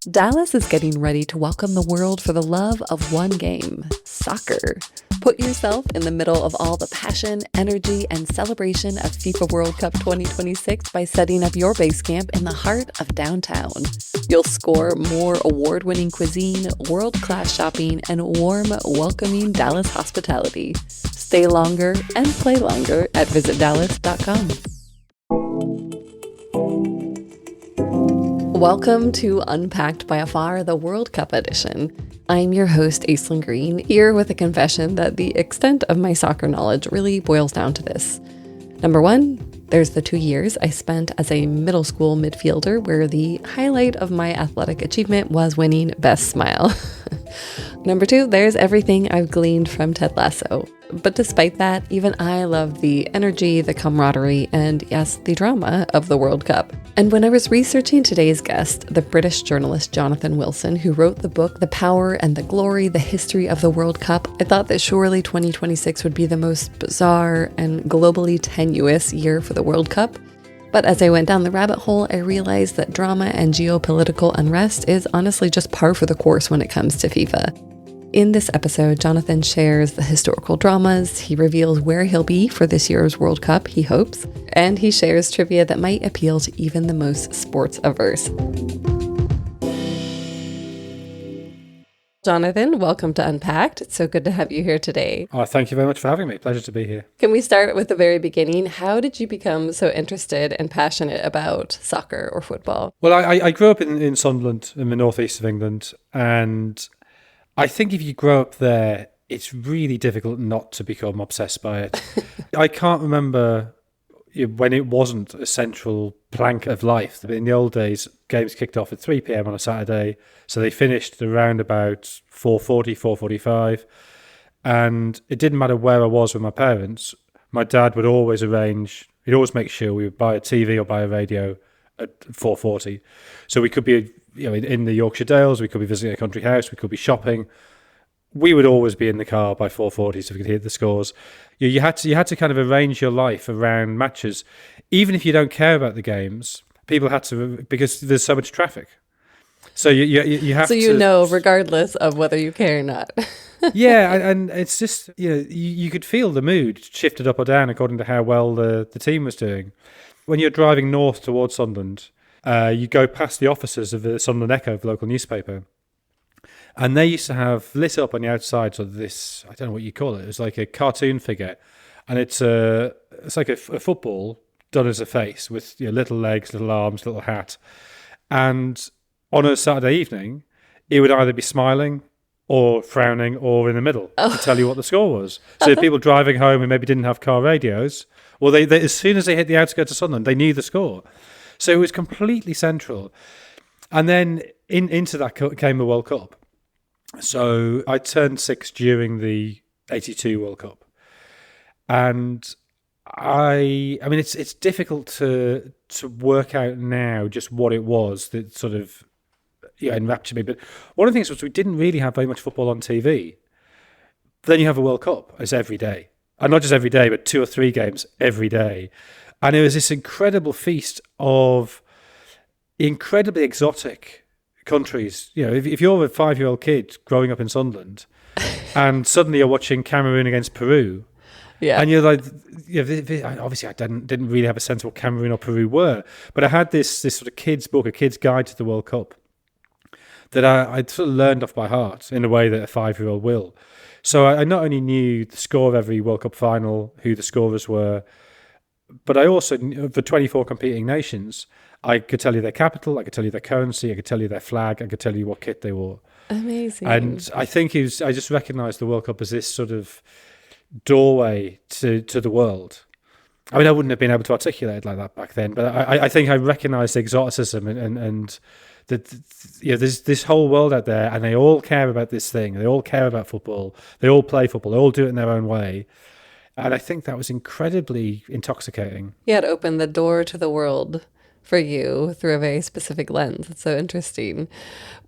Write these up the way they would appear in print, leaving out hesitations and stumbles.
Dallas is getting ready to welcome the world for the love of one game, soccer. Put yourself in the middle of all the passion, energy, and celebration of FIFA World Cup 2026 by setting up your base camp in the heart of downtown. You'll score more award-winning cuisine, world-class shopping, and warm, welcoming Dallas hospitality. Stay longer and play longer at visitdallas.com. Welcome to Unpacked by Afar, the World Cup edition. I'm your host, Aislinn Green, here with a confession that the extent of my soccer knowledge really boils down to this. Number one, there's the 2 years I spent as a middle school midfielder where the highlight of my athletic achievement was winning Best Smile. Number two, there's everything I've gleaned from Ted Lasso. But despite that, even I love the energy, the camaraderie, and yes, the drama of the World Cup. And when I was researching today's guest, the British journalist Jonathan Wilson, who wrote the book The Power and the Glory, The History of the World Cup, I thought that surely 2026 would be the most bizarre and globally tenuous year for the World Cup. But as I went down the rabbit hole, I realized that drama and geopolitical unrest is honestly just par for the course when it comes to FIFA. In this episode, Jonathan shares the historical dramas, he reveals where he'll be for this year's World Cup, he hopes, and he shares trivia that might appeal to even the most sports-averse. Jonathan, welcome to Unpacked. It's so good to have you here today. Oh, thank you very much for having me. Pleasure to be here. Can we start with the very beginning? How did you become so interested and passionate about soccer or football? Well, I grew up in Sunderland, in the northeast of England, and I think if you grow up there, it's really difficult not to become obsessed by it. I can't remember when it wasn't a central plank of life. In the old days, games kicked off at 3 p.m. on a Saturday, so they finished around about 4:40, 4:45, and it didn't matter where I was with my parents. My dad would always he'd always make sure we would buy a TV or buy a radio at 4:40. So we could be in the Yorkshire Dales, we could be visiting a country house, we could be shopping. We would always be in the car by 4:40 so we could hear the scores. You had to kind of arrange your life around matches. Even if you don't care about the games, people had to, because there's so much traffic. So you have to... So regardless of whether you care or not. Yeah, and it's just, you could feel the mood shifted up or down according to how well the team was doing. When you're driving north towards Sunderland, you go past the offices of the Sunderland Echo, the local newspaper, and they used to have lit up on the outside sort of this, I don't know what you call it, it was like a cartoon figure, and it's like a football done as a face with little legs, little arms, little hat, and on a Saturday evening, it would either be smiling or frowning or in the middle to tell you what the score was. So if people driving home and maybe didn't have car radios, well, they as soon as they hit the outskirts of Sunderland, they knew the score. So it was completely central. And then into that came the World Cup. So I turned 6 during the 82 World Cup. And I mean, it's difficult to work out now just what it was that sort of enraptured me. But one of the things was we didn't really have very much football on TV. Then you have a World Cup. It's every day. And not just every day, but 2 or 3 games every day. And it was this incredible feast of incredibly exotic countries. If you're a 5-year-old kid growing up in Sunderland and suddenly you're watching Cameroon against Peru, and you're like, obviously I didn't really have a sense of what Cameroon or Peru were, but I had this sort of kid's book, a kid's guide to the World Cup that I sort of learned off by heart in a way that a 5-year-old will. So I not only knew the score of every World Cup final, who the scorers were, but I also, of the 24 competing nations, I could tell you their capital, I could tell you their currency, I could tell you their flag, I could tell you what kit they wore. Amazing. And I think I just recognised the World Cup as this sort of doorway to the world. I mean, I wouldn't have been able to articulate it like that back then, but I think I recognised the exoticism and that there's this whole world out there, and they all care about this thing. They all care about football. They all play football. They all do it in their own way. And I think that was incredibly intoxicating. Yeah, it opened the door to the world for you through a very specific lens. It's so interesting.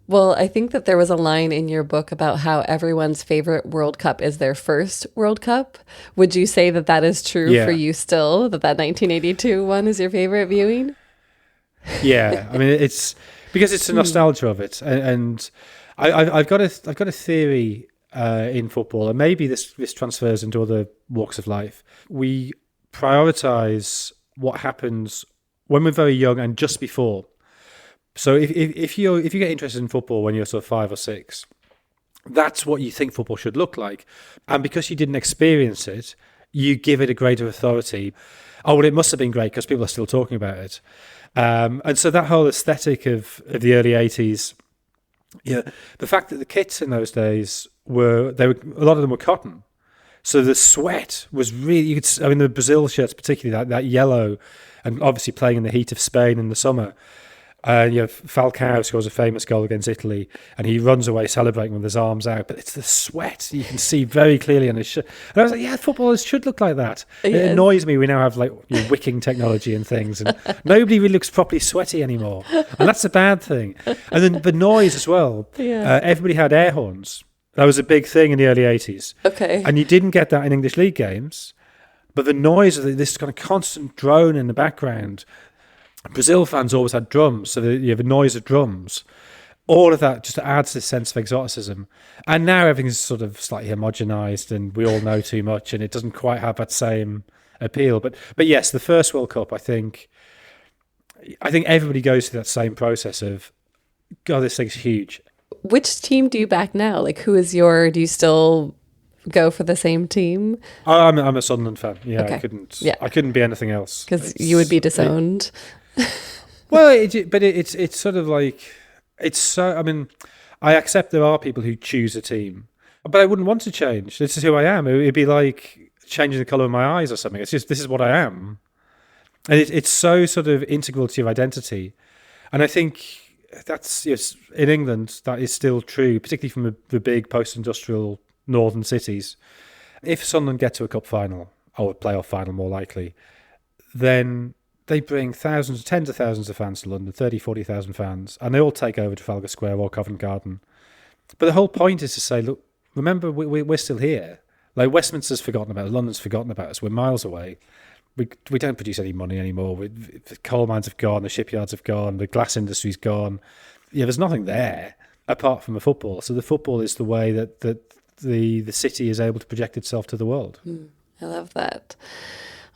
Well, I think that there was a line in your book about how everyone's favorite World Cup is their first World Cup. Would you say that that is true for you still, that 1982 one is your favorite viewing? Yeah, I mean, it's because it's the nostalgia of it, and I've got a theory in football, and maybe this transfers into other walks of life. We prioritize what happens when we're very young and just before. So if you get interested in football when you're sort of 5 or 6, that's what you think football should look like, and because you didn't experience it, you give it a greater authority. Oh, well, it must have been great because people are still talking about it. And so that whole aesthetic of the early 80s, the fact that the kits in those days were a lot of them were cotton. So the sweat was really, the Brazil shirts particularly, that yellow, and obviously playing in the heat of Spain in the summer. Falcao scores a famous goal against Italy, and he runs away celebrating with his arms out. But it's the sweat you can see very clearly on his shirt. And I was like, yeah, footballers should look like that. Yes. It annoys me. We now have wicking technology and things, and nobody really looks properly sweaty anymore, and that's a bad thing. And then the noise as well. Yeah. Everybody had air horns. That was a big thing in the early 80s. Okay. And you didn't get that in English league games, but the noise of this kind of constant drone in the background. Brazil fans always had drums, so you have a noise of drums. All of that just adds this sense of exoticism. And now everything's sort of slightly homogenized, and we all know too much, and it doesn't quite have that same appeal. But yes, the first World Cup, I think everybody goes through that same process of, God, this thing's huge. Which team do you back now? Do you still go for the same team? I'm a Sunderland fan. Yeah, okay. I couldn't be anything else. Because you would be disowned. Well, it's sort of like, it's so, I accept there are people who choose a team, but I wouldn't want to change. This is who I am. It'd be like changing the colour of my eyes or something. It's just, this is what I am. And it's so sort of integral to your identity. And I think that's, in England, that is still true, particularly from the big post-industrial northern cities. If Sunderland get to a cup final, or a playoff final more likely, then they bring tens of thousands of fans to London, 30, 40,000 fans, and they all take over Trafalgar Square or Covent Garden. But the whole point is to say, look, remember, we're still here. Like, Westminster's forgotten about us, London's forgotten about us, we're miles away. We don't produce any money anymore. The coal mines have gone, the shipyards have gone, the glass industry's gone. There's nothing there apart from the football. So the football is the way that the city is able to project itself to the world. I love that.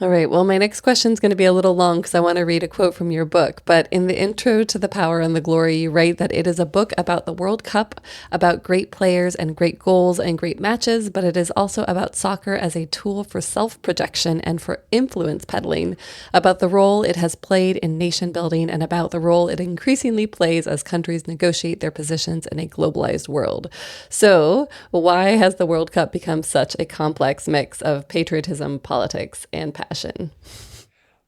All right. Well, my next question is going to be a little long because I want to read a quote from your book. But in the intro to The Power and the Glory, you write that it is a book about the World Cup, about great players and great goals and great matches, but it is also about soccer as a tool for self-projection and for influence peddling, about the role it has played in nation building and about the role it increasingly plays as countries negotiate their positions in a globalized world. So why has the World Cup become such a complex mix of patriotism, politics, and passion?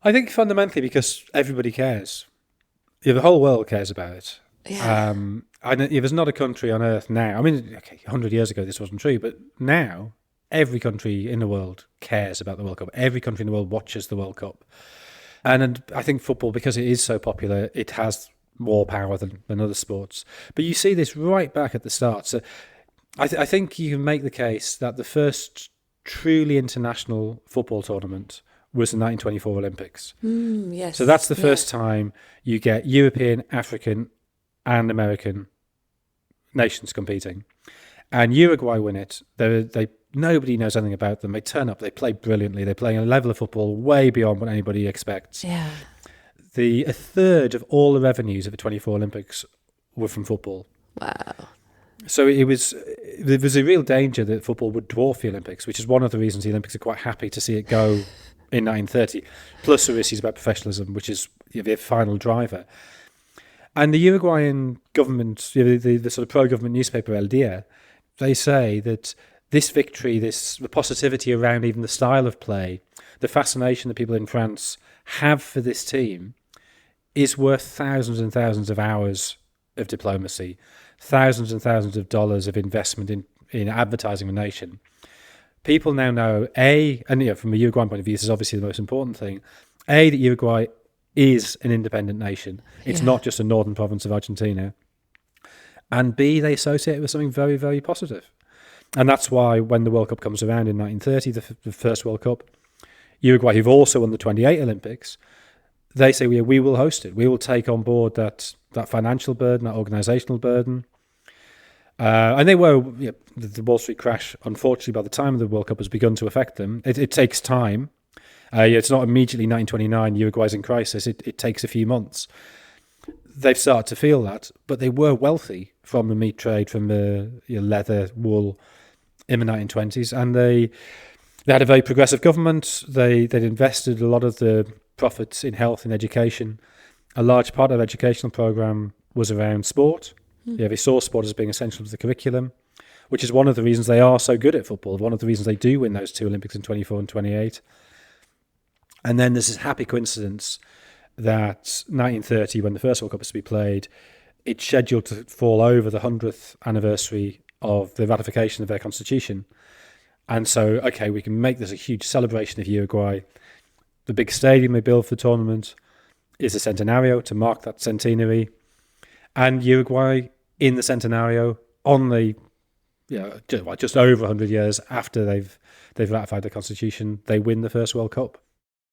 I think fundamentally because everybody cares. The whole world cares about it. Yeah. There's not a country on earth now. 100 years ago this wasn't true, but now every country in the world cares about the World Cup. Every country in the world watches the World Cup. And I think football, because it is so popular, it has more power than other sports. But you see this right back at the start. So I think you can make the case that the first truly international football tournament was the 1924 Olympics. Yes. So that's the first time you get European, African, and American nations competing. And Uruguay win it. Nobody knows anything about them. They turn up, they play brilliantly. They're playing a level of football way beyond what anybody expects. Yeah. A third of all the revenues of the 24 Olympics were from football. Wow. So there was a real danger that football would dwarf the Olympics, which is one of the reasons the Olympics are quite happy to see it go in 1930. Plus the issues about professionalism, which is the final driver. And the Uruguayan government, the sort of pro-government newspaper El Dia, they say that this victory, the positivity around even the style of play, the fascination that people in France have for this team is worth thousands and thousands of hours of diplomacy, thousands and thousands of dollars of investment in advertising the nation. People now know, and from a Uruguayan point of view, this is obviously the most important thing, that Uruguay is an independent nation. It's not just a northern province of Argentina. And B, they associate it with something very, very positive. And that's why when the World Cup comes around in 1930, the first World Cup, Uruguay, who've also won the 28 Olympics, they say, we will host it. We will take on board that that financial burden, that organisational burden. And they were, the Wall Street crash, unfortunately, by the time the World Cup has begun to affect them. It takes time. It's not immediately 1929, Uruguay's in crisis. It takes a few months. They've started to feel that, but they were wealthy from the meat trade, from the leather, wool in the 1920s, and they had a very progressive government. They'd invested a lot of the profits in health and education. A large part of the educational program was around sport. They saw sport as being essential to the curriculum, which is one of the reasons they are so good at football, one of the reasons they do win those two Olympics in 24 and 28. And then there's this happy coincidence that 1930, when the first World Cup was to be played, it's scheduled to fall over the 100th anniversary of the ratification of their constitution. And so, okay, we can make this a huge celebration of Uruguay. The big stadium they build for the tournament is the Centenario to mark that centenary. And Uruguay in the Centenario on the, just over 100 years after they've ratified the constitution, they win the first World Cup.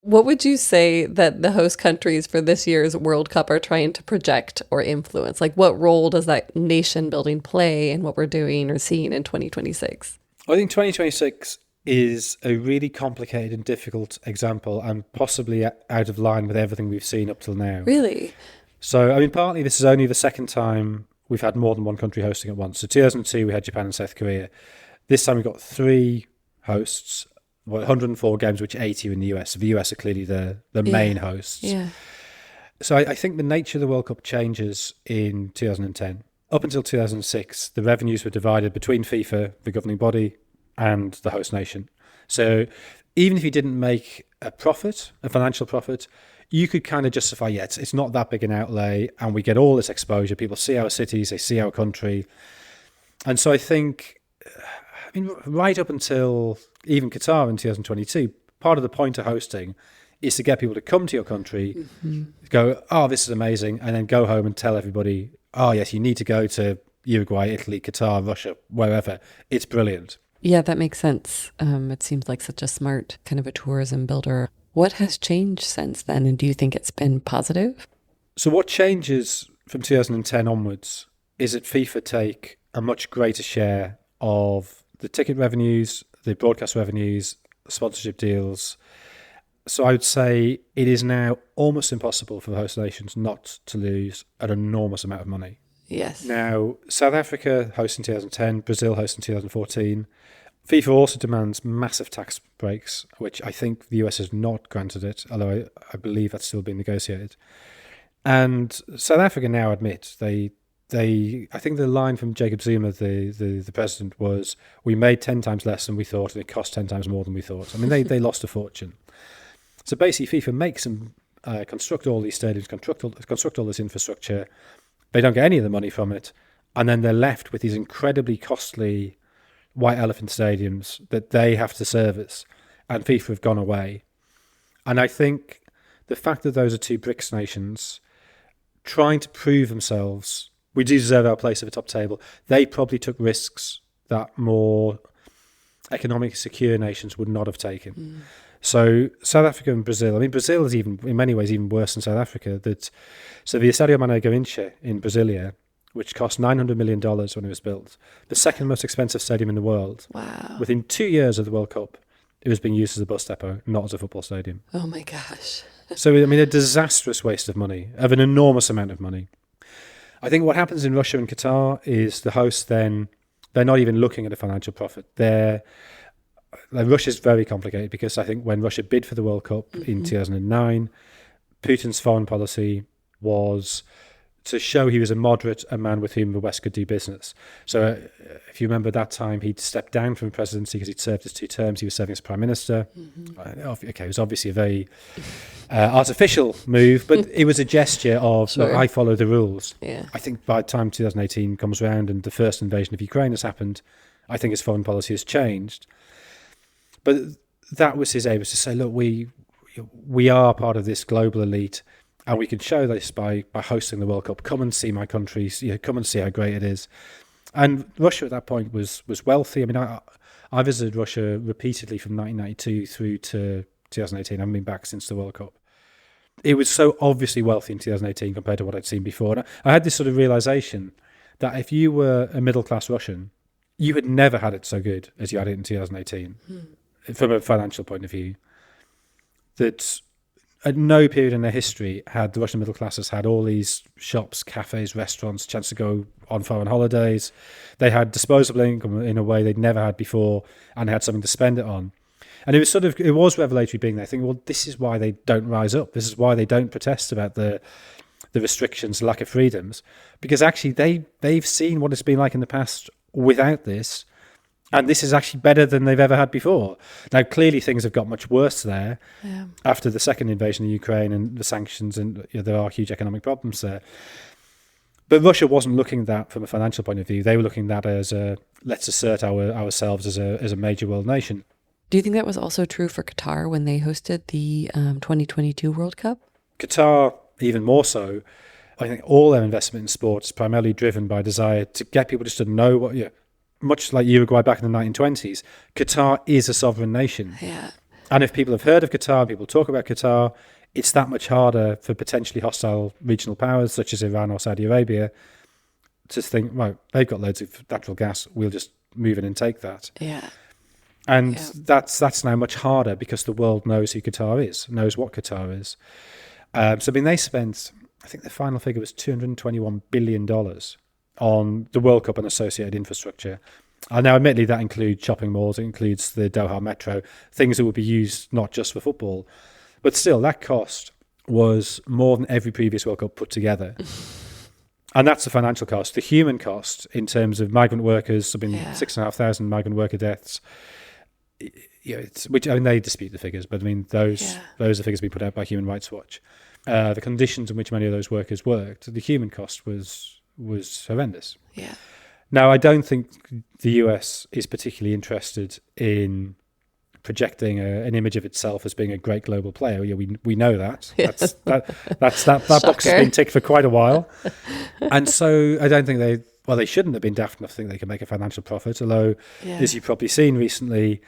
What would you say that the host countries for this year's World Cup are trying to project or influence? Like, what role does that nation building play in what we're doing or seeing in 2026? I think 2026 is a really complicated and difficult example, and possibly out of line with everything we've seen up till now. Really? So, I mean, partly this is only the second time we've had more than one country hosting at once. So 2002, we had Japan and South Korea. This time we've got three hosts, 104 games, which 80 are in the US. So the US are clearly the main hosts. Yeah. So I think the nature of the World Cup changes in 2010. Up until 2006, the revenues were divided between FIFA, the governing body, and the host nation. So even if you didn't make a profit, a financial profit, you could kind of justify, it's not that big an outlay, and we get all this exposure. People see our cities, they see our country. And so I think, right up until even Qatar in 2022, part of the point of hosting is to get people to come to your country, go, oh, this is amazing, and then go home and tell everybody, oh, yes, you need to go to Uruguay, Italy, Qatar, Russia, wherever. It's brilliant. Yeah, that makes sense. It seems like such a smart kind of a tourism builder. What has changed since then, and do you think it's been positive? So what changes from 2010 onwards is that FIFA take a much greater share of the ticket revenues, the broadcast revenues, sponsorship deals. So I would say it is now almost impossible for the host nations not to lose an enormous amount of money. Yes. Now, South Africa hosts in 2010, Brazil hosts in 2014. FIFA also demands massive tax breaks, which I think the US has not granted it, although I believe that's still being negotiated. And South Africa now admit I think the line from Jacob Zuma, the president, was, we made 10 times less than we thought and it cost 10 times more than we thought. I mean, they lost a fortune. So basically FIFA makes them construct all these stadiums, construct all this infrastructure. They don't get any of the money from it. And then they're left with these incredibly costly white elephant stadiums that they have to service. And FIFA have gone away. And I think the fact that those are two BRICS nations trying to prove themselves, we do deserve our place at the top table. They probably took risks that more economically secure nations would not have taken. So South Africa and Brazil, I mean, Brazil is even, in many ways, even worse than South Africa. So the Estadio Mané Garrincha in Brasilia, which cost $900 million when it was built, the second most expensive stadium in the world. Wow. Within 2 years of the World Cup, it was being used as a bus depot, not as a football stadium. Oh my gosh. So, I mean, a disastrous waste of money, of an enormous amount of money. I think what happens in Russia and Qatar is the hosts then, they're not even looking at a financial profit. Russia's very complicated because I think when Russia bid for the World Cup in 2009, Putin's foreign policy was to show he was a moderate, a man with whom the West could do business. So if you remember that time, he'd stepped down from the presidency because he'd served his 2 terms. He was serving as prime minister. Okay, it was obviously a very artificial move, but it was a gesture of, Sure. look, I follow the rules. Yeah. I think by the time 2018 comes around and the first invasion of Ukraine has happened, I think his foreign policy has changed. But that was his aim, was to say, look, we are part of this global elite, and we can show this by hosting the World Cup. Come and see my country, come and see how great it is. And Russia at that point was wealthy. I mean, I visited Russia repeatedly from 1992 through to 2018. I haven't been back since the World Cup. it was so obviously wealthy in 2018 compared to what I'd seen before. And I had this sort of realization that if you were a middle-class Russian, you had never had it so good as you had it in 2018, from a financial point of view. That at no period in their history had the Russian middle classes had all these shops, cafes, restaurants, chance to go on foreign holidays. They had disposable income in a way they'd never had before, and they had something to spend it on. And it was revelatory being there, thinking, well, this is why they don't rise up. This is why they don't protest about the restrictions, the lack of freedoms, because actually they've seen what it's been like in the past without this, and this is actually better than they've ever had before. Now, clearly things have got much worse there after the second invasion of Ukraine and the sanctions, and there are huge economic problems there. But Russia wasn't looking at that from a financial point of view. They were looking at that as let's assert ourselves as a major world nation. Do you think that was also true for Qatar when they hosted the 2022 World Cup? Qatar, even more so. I think all their investment in sport is primarily driven by desire to get people just to know what, much like Uruguay back in the 1920s, Qatar is a sovereign nation. Yeah. And if people have heard of Qatar, people talk about Qatar, it's that much harder for potentially hostile regional powers such as Iran or Saudi Arabia to think, right, they've got loads of natural gas, we'll just move in and take that. Yeah. And that's now much harder because the world knows who Qatar is, knows what Qatar is. They spent, I think the final figure was $221 billion on the World Cup and associated infrastructure. And now, admittedly, that includes shopping malls, it includes the Doha Metro, things that will be used not just for football. But still, that cost was more than every previous World Cup put together. And that's the financial cost. The human cost in terms of migrant workers, 6,500 migrant worker deaths. They dispute the figures, but I mean, those are figures being put out by Human Rights Watch. The conditions in which many of those workers worked, the human cost was horrendous. Yeah. Now, I don't think the US is particularly interested in projecting an image of itself as being a great global player. We know that. That box has been ticked for quite a while. And so I don't think they shouldn't have been daft enough to think they can make a financial profit, although, as you've probably seen recently,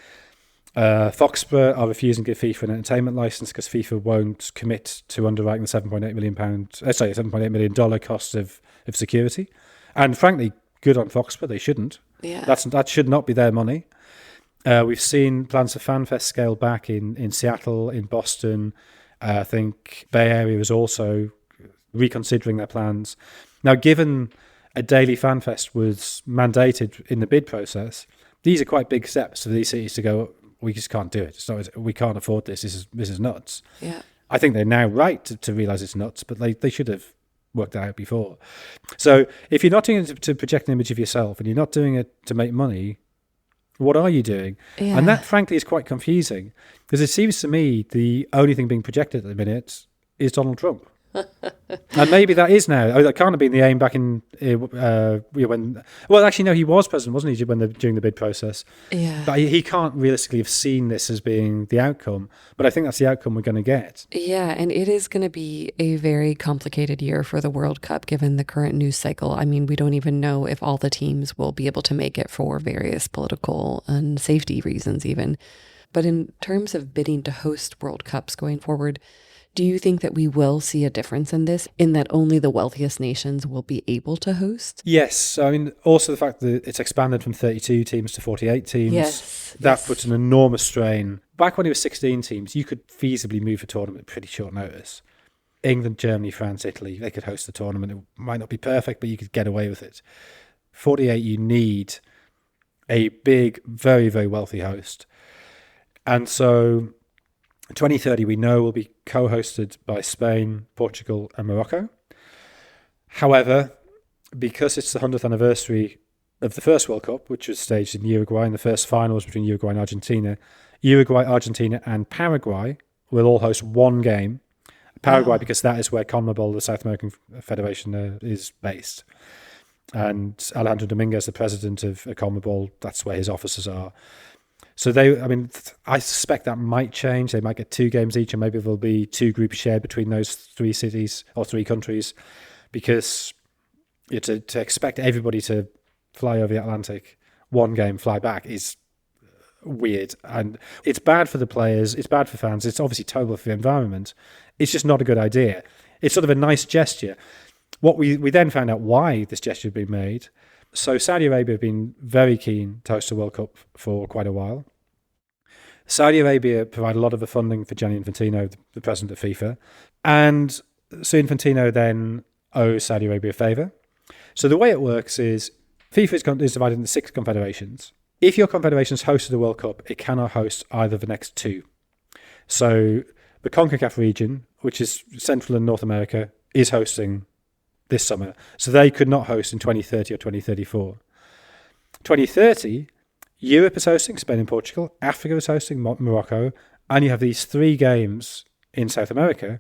Foxborough are refusing to give FIFA an entertainment license because FIFA won't commit to underwriting the $7.8 million cost of security. And frankly, good on Foxborough, they shouldn't. Yeah. That should not be their money. We've seen plans for FanFest scale back in Seattle, in Boston. I think Bay Area is also reconsidering their plans. Now, given a daily FanFest was mandated in the bid process, these are quite big steps for these cities to go, we just can't do it. We can't afford this. This is nuts. Yeah. I think they're now right to realise it's nuts, but they should have worked that out before. So if you're not doing it to project an image of yourself and you're not doing it to make money, what are you doing? Yeah. And that, frankly, is quite confusing because it seems to me the only thing being projected at the minute is Donald Trump. And maybe that is now. That can't have been the aim back in when. Well, actually, no, he was president, wasn't he, during the bid process? Yeah. But he can't realistically have seen this as being the outcome. But I think that's the outcome we're going to get. Yeah, and it is going to be a very complicated year for the World Cup, given the current news cycle. I mean, we don't even know if all the teams will be able to make it for various political and safety reasons, even. But in terms of bidding to host World Cups going forward, do you think that we will see a difference in this, in that only the wealthiest nations will be able to host? Yes. I mean, also the fact that it's expanded from 32 teams to 48 teams, that puts an enormous strain. Back when it was 16 teams, you could feasibly move a tournament at pretty short notice. England, Germany, France, Italy, they could host the tournament. It might not be perfect, but you could get away with it. 48, you need a big, very, very wealthy host. And so 2030, we know, will be co-hosted by Spain, Portugal and Morocco. However, because it's the 100th anniversary of the first World Cup, which was staged in Uruguay, and the first final was between Uruguay, Argentina and Paraguay will all host one game. Paraguay, because that is where CONMEBOL, the South American Federation, is based. And Alejandro Dominguez, the president of CONMEBOL, that's where his offices are. So I suspect that might change. They might get 2 games each, and maybe there'll be 2 groups shared between those 3 cities or 3 countries, because to expect everybody to fly over the Atlantic, one game, fly back is weird. And it's bad for the players, it's bad for fans, it's obviously terrible for the environment. It's just not a good idea. It's sort of a nice gesture. What we then found out why this gesture had been made. So Saudi Arabia have been very keen to host the World Cup for quite a while. Saudi Arabia provide a lot of the funding for Gianni Infantino, the president of FIFA. And so Infantino then owes Saudi Arabia a favour. So the way it works is FIFA is divided into 6 confederations. If your confederation's hosted the World Cup, it cannot host either of the next 2. So the CONCACAF region, which is Central and North America, is hosting this summer. So they could not host in 2030 or 2034. 2030, Europe is hosting, Spain and Portugal. Africa is hosting, Morocco. And you have these 3 games in South America.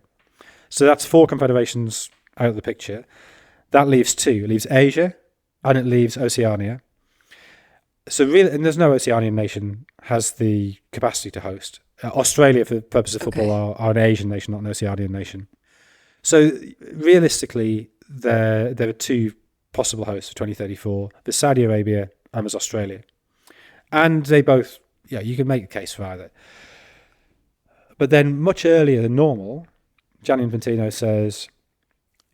So that's 4 confederations out of the picture. That leaves 2. It leaves Asia and it leaves Oceania. So really, and there's no Oceanian nation has the capacity to host. Australia, for the purpose of football, are an Asian nation, not an Oceanian nation. So realistically, there are 2 possible hosts for 2034. There's Saudi Arabia and there's Australia. And they both, you can make a case for either. But then much earlier than normal, Gianni Infantino says,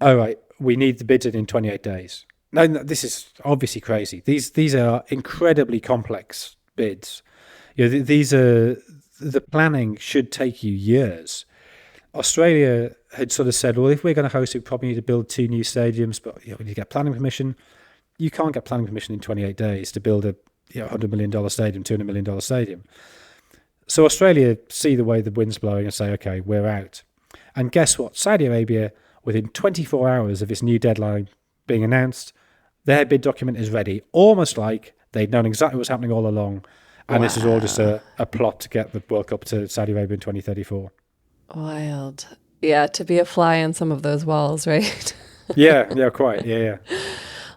all right, we need the bids in 28 days. No, this is obviously crazy. These are incredibly complex bids. These are, the planning should take you years. Australia had sort of said, well, if we're going to host it, we probably need to build 2 new stadiums, but we need to get planning permission. You can't get planning permission in 28 days to build a $100 million stadium, $200 million stadium. So Australia see the way the wind's blowing and say, okay, we're out. And guess what? Saudi Arabia, within 24 hours of this new deadline being announced, their bid document is ready, almost like they'd known exactly what's happening all along. And This is all just a plot to get the World Cup to Saudi Arabia in 2034. Wild. Yeah, to be a fly on some of those walls, right? Yeah, quite. Yeah.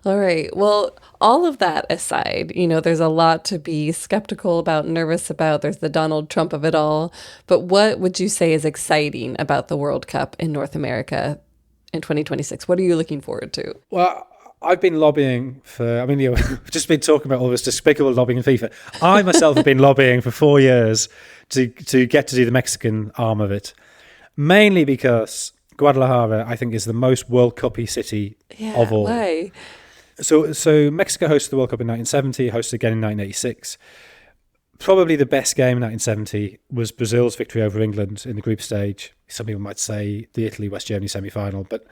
All right. Well, all of that aside, there's a lot to be skeptical about, nervous about. There's the Donald Trump of it all. But what would you say is exciting about the World Cup in North America in 2026? What are you looking forward to? Well, I've been lobbying for, we've just been talking about all this despicable lobbying in FIFA. I myself have been lobbying for 4 years to get to do the Mexican arm of it. Mainly because Guadalajara, I think, is the most World Cup-y city of all. Why? So Mexico hosted the World Cup in 1970, hosted again in 1986. Probably the best game in 1970 was Brazil's victory over England in the group stage. Some people might say the Italy-West Germany semi-final, but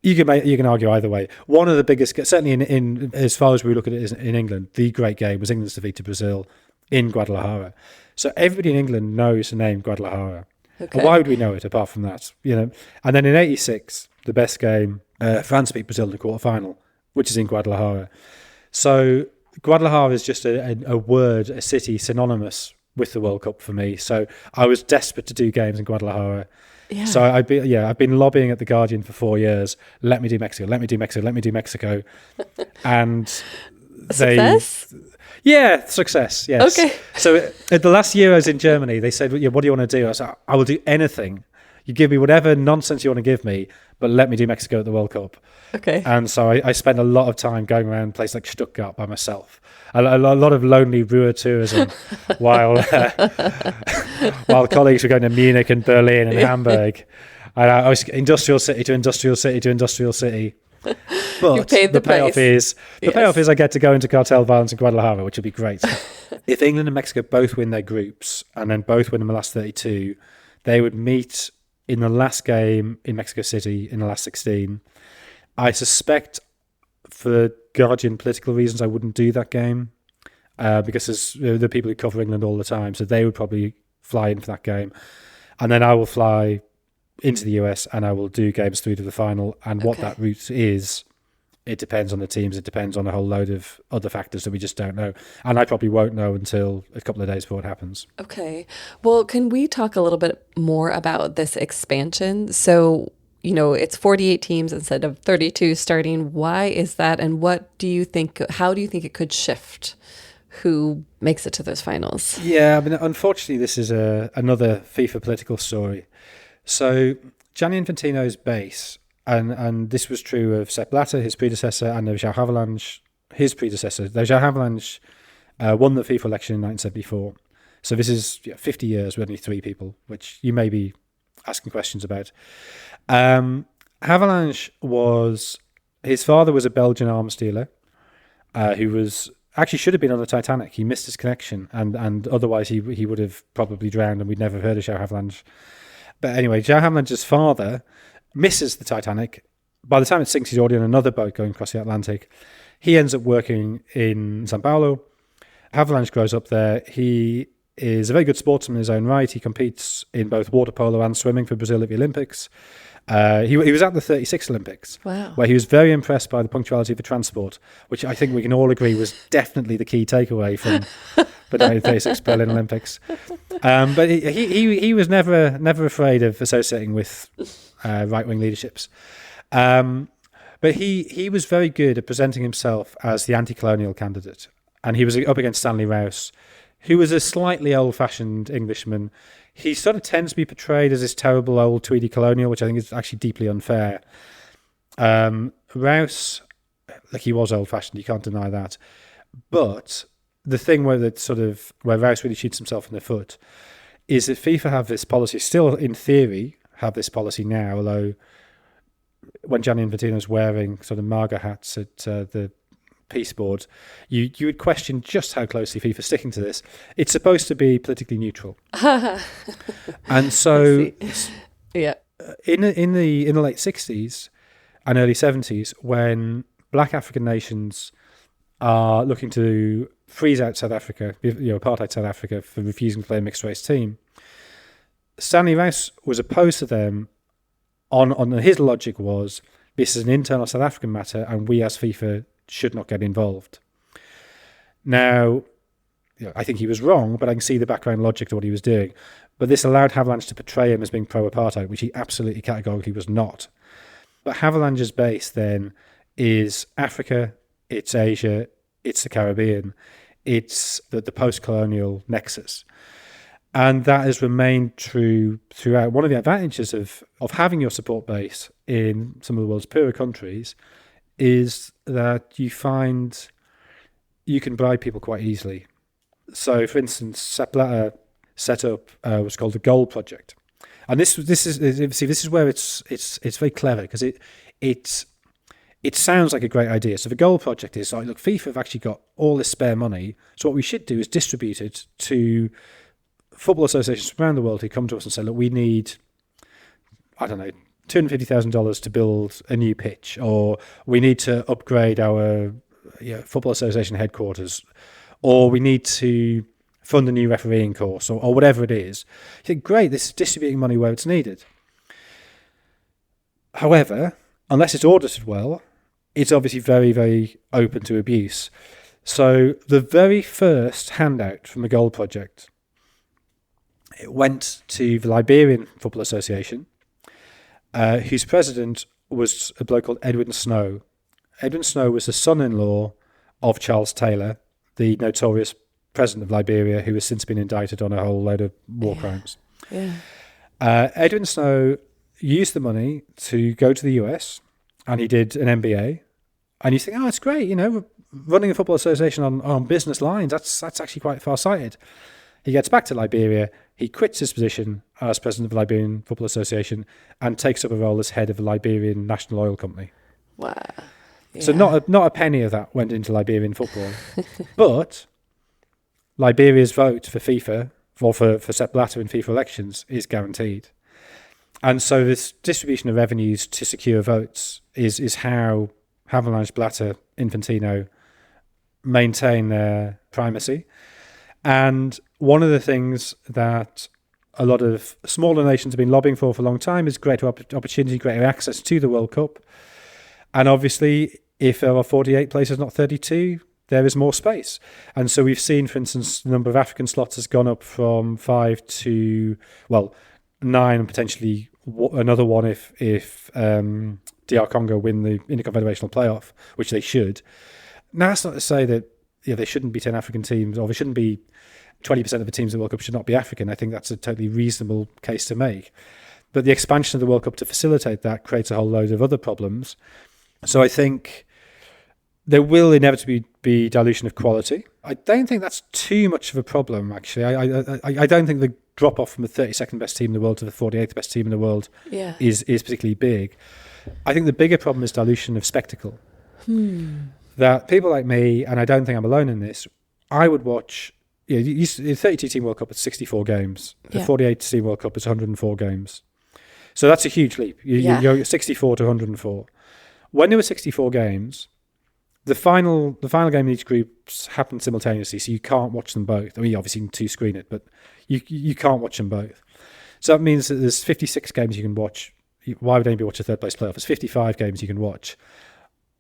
you can argue either way. One of the biggest, certainly in as far as we look at it in England, the great game was England's defeat to Brazil in Guadalajara. So everybody in England knows the name Guadalajara. Okay. And why would we know it apart from that? And then in 86, the best game, France beat Brazil in the quarterfinal, which is in Guadalajara. So Guadalajara is just a city synonymous with the World Cup for me. So I was desperate to do games in Guadalajara. Yeah. So I've been lobbying at The Guardian for 4 years. Let me do Mexico. Let me do Mexico. Let me do Mexico. And success? Yeah, success. Yes. Okay. So at the last Euros in Germany, they said, "What do you want to do?" I said, "I will do anything. You give me whatever nonsense you want to give me, but let me do Mexico at the World Cup." Okay. And so I spent a lot of time going around places like Stuttgart by myself. A lot of lonely Ruhr tourism while colleagues were going to Munich and Berlin and Hamburg. And I was industrial city to industrial city to industrial city. But you paid the payoff price. Payoff is I get to go into cartel violence in Guadalajara, which would be great. If England and Mexico both win their groups and then both win in the last 32, they would meet in the last game in Mexico City in the last 16. I suspect for Guardian political reasons I wouldn't do that game because there's the people who cover England all the time, so they would probably fly in for that game. And then I will fly into the US and I will do games through to the final. And what that route is, it depends on the teams. It depends on a whole load of other factors that we just don't know. And I probably won't know until a couple of days before it happens. Okay. Well, can we talk a little bit more about this expansion? So, it's 48 teams instead of 32 starting. Why is that? And how do you think it could shift who makes it to those finals? Yeah, unfortunately, this is another FIFA political story. So Gianni Infantino's base, and this was true of Sepp Blatter, his predecessor, and of João Havelange, his predecessor. Though João Havelange won the FIFA election in 1974. So this is 50 years with only 3 people, which you may be asking questions about. Havelange his father was a Belgian arms dealer who was actually should have been on the Titanic. He missed his connection, and otherwise he would have probably drowned, and we'd never heard of João Havelange. But anyway, João Havelange's father misses the Titanic. By the time it sinks, he's already on another boat going across the Atlantic. He ends up working in Sao Paulo. Havelange grows up there. He is a very good sportsman in his own right. He competes in both water polo and swimming for Brazil at the Olympics. He was at the 36 Olympics, wow, where he was very impressed by the punctuality of the transport, which I think we can all agree was definitely the key takeaway from the 1936 Berlin Olympics. But he was never afraid of associating with right-wing leaderships. But he was very good at presenting himself as the anti-colonial candidate. And he was up against Stanley Rouse, who was a slightly old-fashioned Englishman. He sort of tends to be portrayed as this terrible old Tweedy colonial, which I think is actually deeply unfair. Rouse, he was old-fashioned, you can't deny that. But the thing where Rouse really shoots himself in the foot is that FIFA have this policy, still in theory have this policy now, although when Gianni Infantino's wearing sort of MAGA hats at the peace board, you would question just how closely FIFA's sticking to this. It's supposed to be politically neutral. And so yeah, in the late 60s and early 70s, when black African nations are looking to freeze out South Africa, apartheid South Africa, for refusing to play a mixed race team, Stanley Rouse was opposed to them on his logic was, this is an internal South African matter and we as FIFA should not get involved. Now, I think he was wrong, but I can see the background logic to what he was doing. But this allowed Havelange to portray him as being pro-apartheid, which he absolutely categorically was not. But Havelange's base then is Africa, it's Asia, it's the Caribbean, it's the post-colonial nexus. And that has remained true throughout. One of the advantages of having your support base in some of the world's poorer countries is that you find you can bribe people quite easily. So, for instance, Sepp Blatter set up what's called the Goal Project, and this is where it's very clever because it sounds like a great idea. So the Goal Project is like, look, FIFA have actually got all this spare money, so what we should do is distribute it to football associations around the world who come to us and say, look, we need, I don't know, $250,000 to build a new pitch, or we need to upgrade our football association headquarters, or we need to fund a new refereeing course, or whatever it is. You think, great, this is distributing money where it's needed. However, unless it's audited well, it's obviously very, very open to abuse. So the very first handout from the Goal Project, it went to the Liberian Football Association, whose president was a bloke called Edwin Snow. Edwin Snow was the son-in-law of Charles Taylor, the notorious president of Liberia, who has since been indicted on a whole load of war crimes. Yeah. Edwin Snow used the money to go to the US, and he did an MBA. And you think, oh, it's great, running a football association on business lines, that's actually quite far-sighted. He gets back to Liberia, he quits his position as president of the Liberian Football Association and takes up a role as head of the Liberian National Oil Company. Wow. Yeah. So not a penny of that went into Liberian football. But Liberia's vote for FIFA, or for Sepp Blatter in FIFA elections, is guaranteed. And so this distribution of revenues to secure votes is how Havelange, Blatter, Infantino maintain their primacy. And one of the things that a lot of smaller nations have been lobbying for a long time is greater opportunity, greater access to the World Cup. And obviously, if there are 48 places, not 32, there is more space. And so we've seen, for instance, the number of African slots has gone up from 5 to, 9, and potentially another one if DR Congo win the Interconfederational Playoff, which they should. Now, that's not to say that there shouldn't be 10 African teams, or there shouldn't be 20% of the teams in the World Cup should not be African. I think that's a totally reasonable case to make. But the expansion of the World Cup to facilitate that creates a whole load of other problems. So I think There will inevitably be dilution of quality. I don't think that's too much of a problem, actually. I don't think the drop-off from the 32nd best team in the world to the 48th best team in the world is particularly big. I think the bigger problem is dilution of spectacle. That people like me, and I don't think I'm alone in this, I would watch... the 32-team World Cup is 64 games. The 48-team World Cup is 104 games. So that's a huge leap. You're 64 to 104. When there were 64 games... The final game in each group happened simultaneously, so you can't watch them both. I mean, obviously you can two-screen it, but you can't watch them both. So that means that there's 56 games you can watch. Why would anybody watch a third-place playoff? There's 55 games you can watch.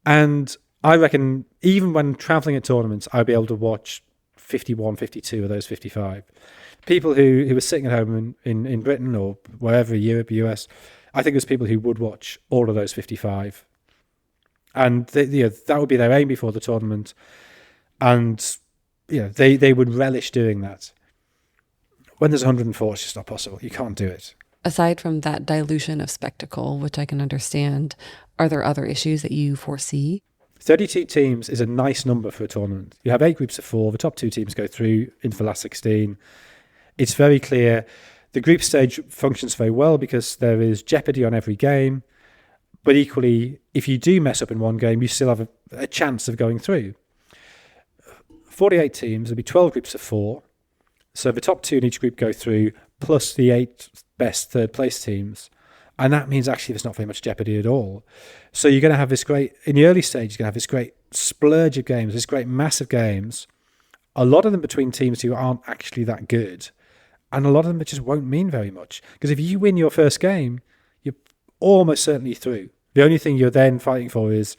And I reckon even when travelling at tournaments, I'd be able to watch 51, 52 of those 55. People who were sitting at home in Britain or wherever, Europe, US, I think there's people who would watch all of those 55. And that would be their aim before the tournament, and they would relish doing that. When there's 104, it's just not possible. You can't do it. Aside from that dilution of spectacle, which I can understand, are there other issues that you foresee? 32 teams is a nice number for a tournament. You have 8 groups of 4. The top 2 teams go through into the last 16. It's very clear. The group stage functions very well because there is jeopardy on every game. But equally, if you do mess up in one game, you still have a chance of going through. 48 teams, there'll be 12 groups of 4. So the top 2 in each group go through, plus the 8 best third-place teams. And that means actually there's not very much jeopardy at all. So you're going to have this great, in the early stage, you're going to have this great splurge of games, this great massive games, a lot of them between teams who aren't actually that good. And a lot of them just won't mean very much. Because if you win your first game, you're almost certainly through. The only thing you're then fighting for is,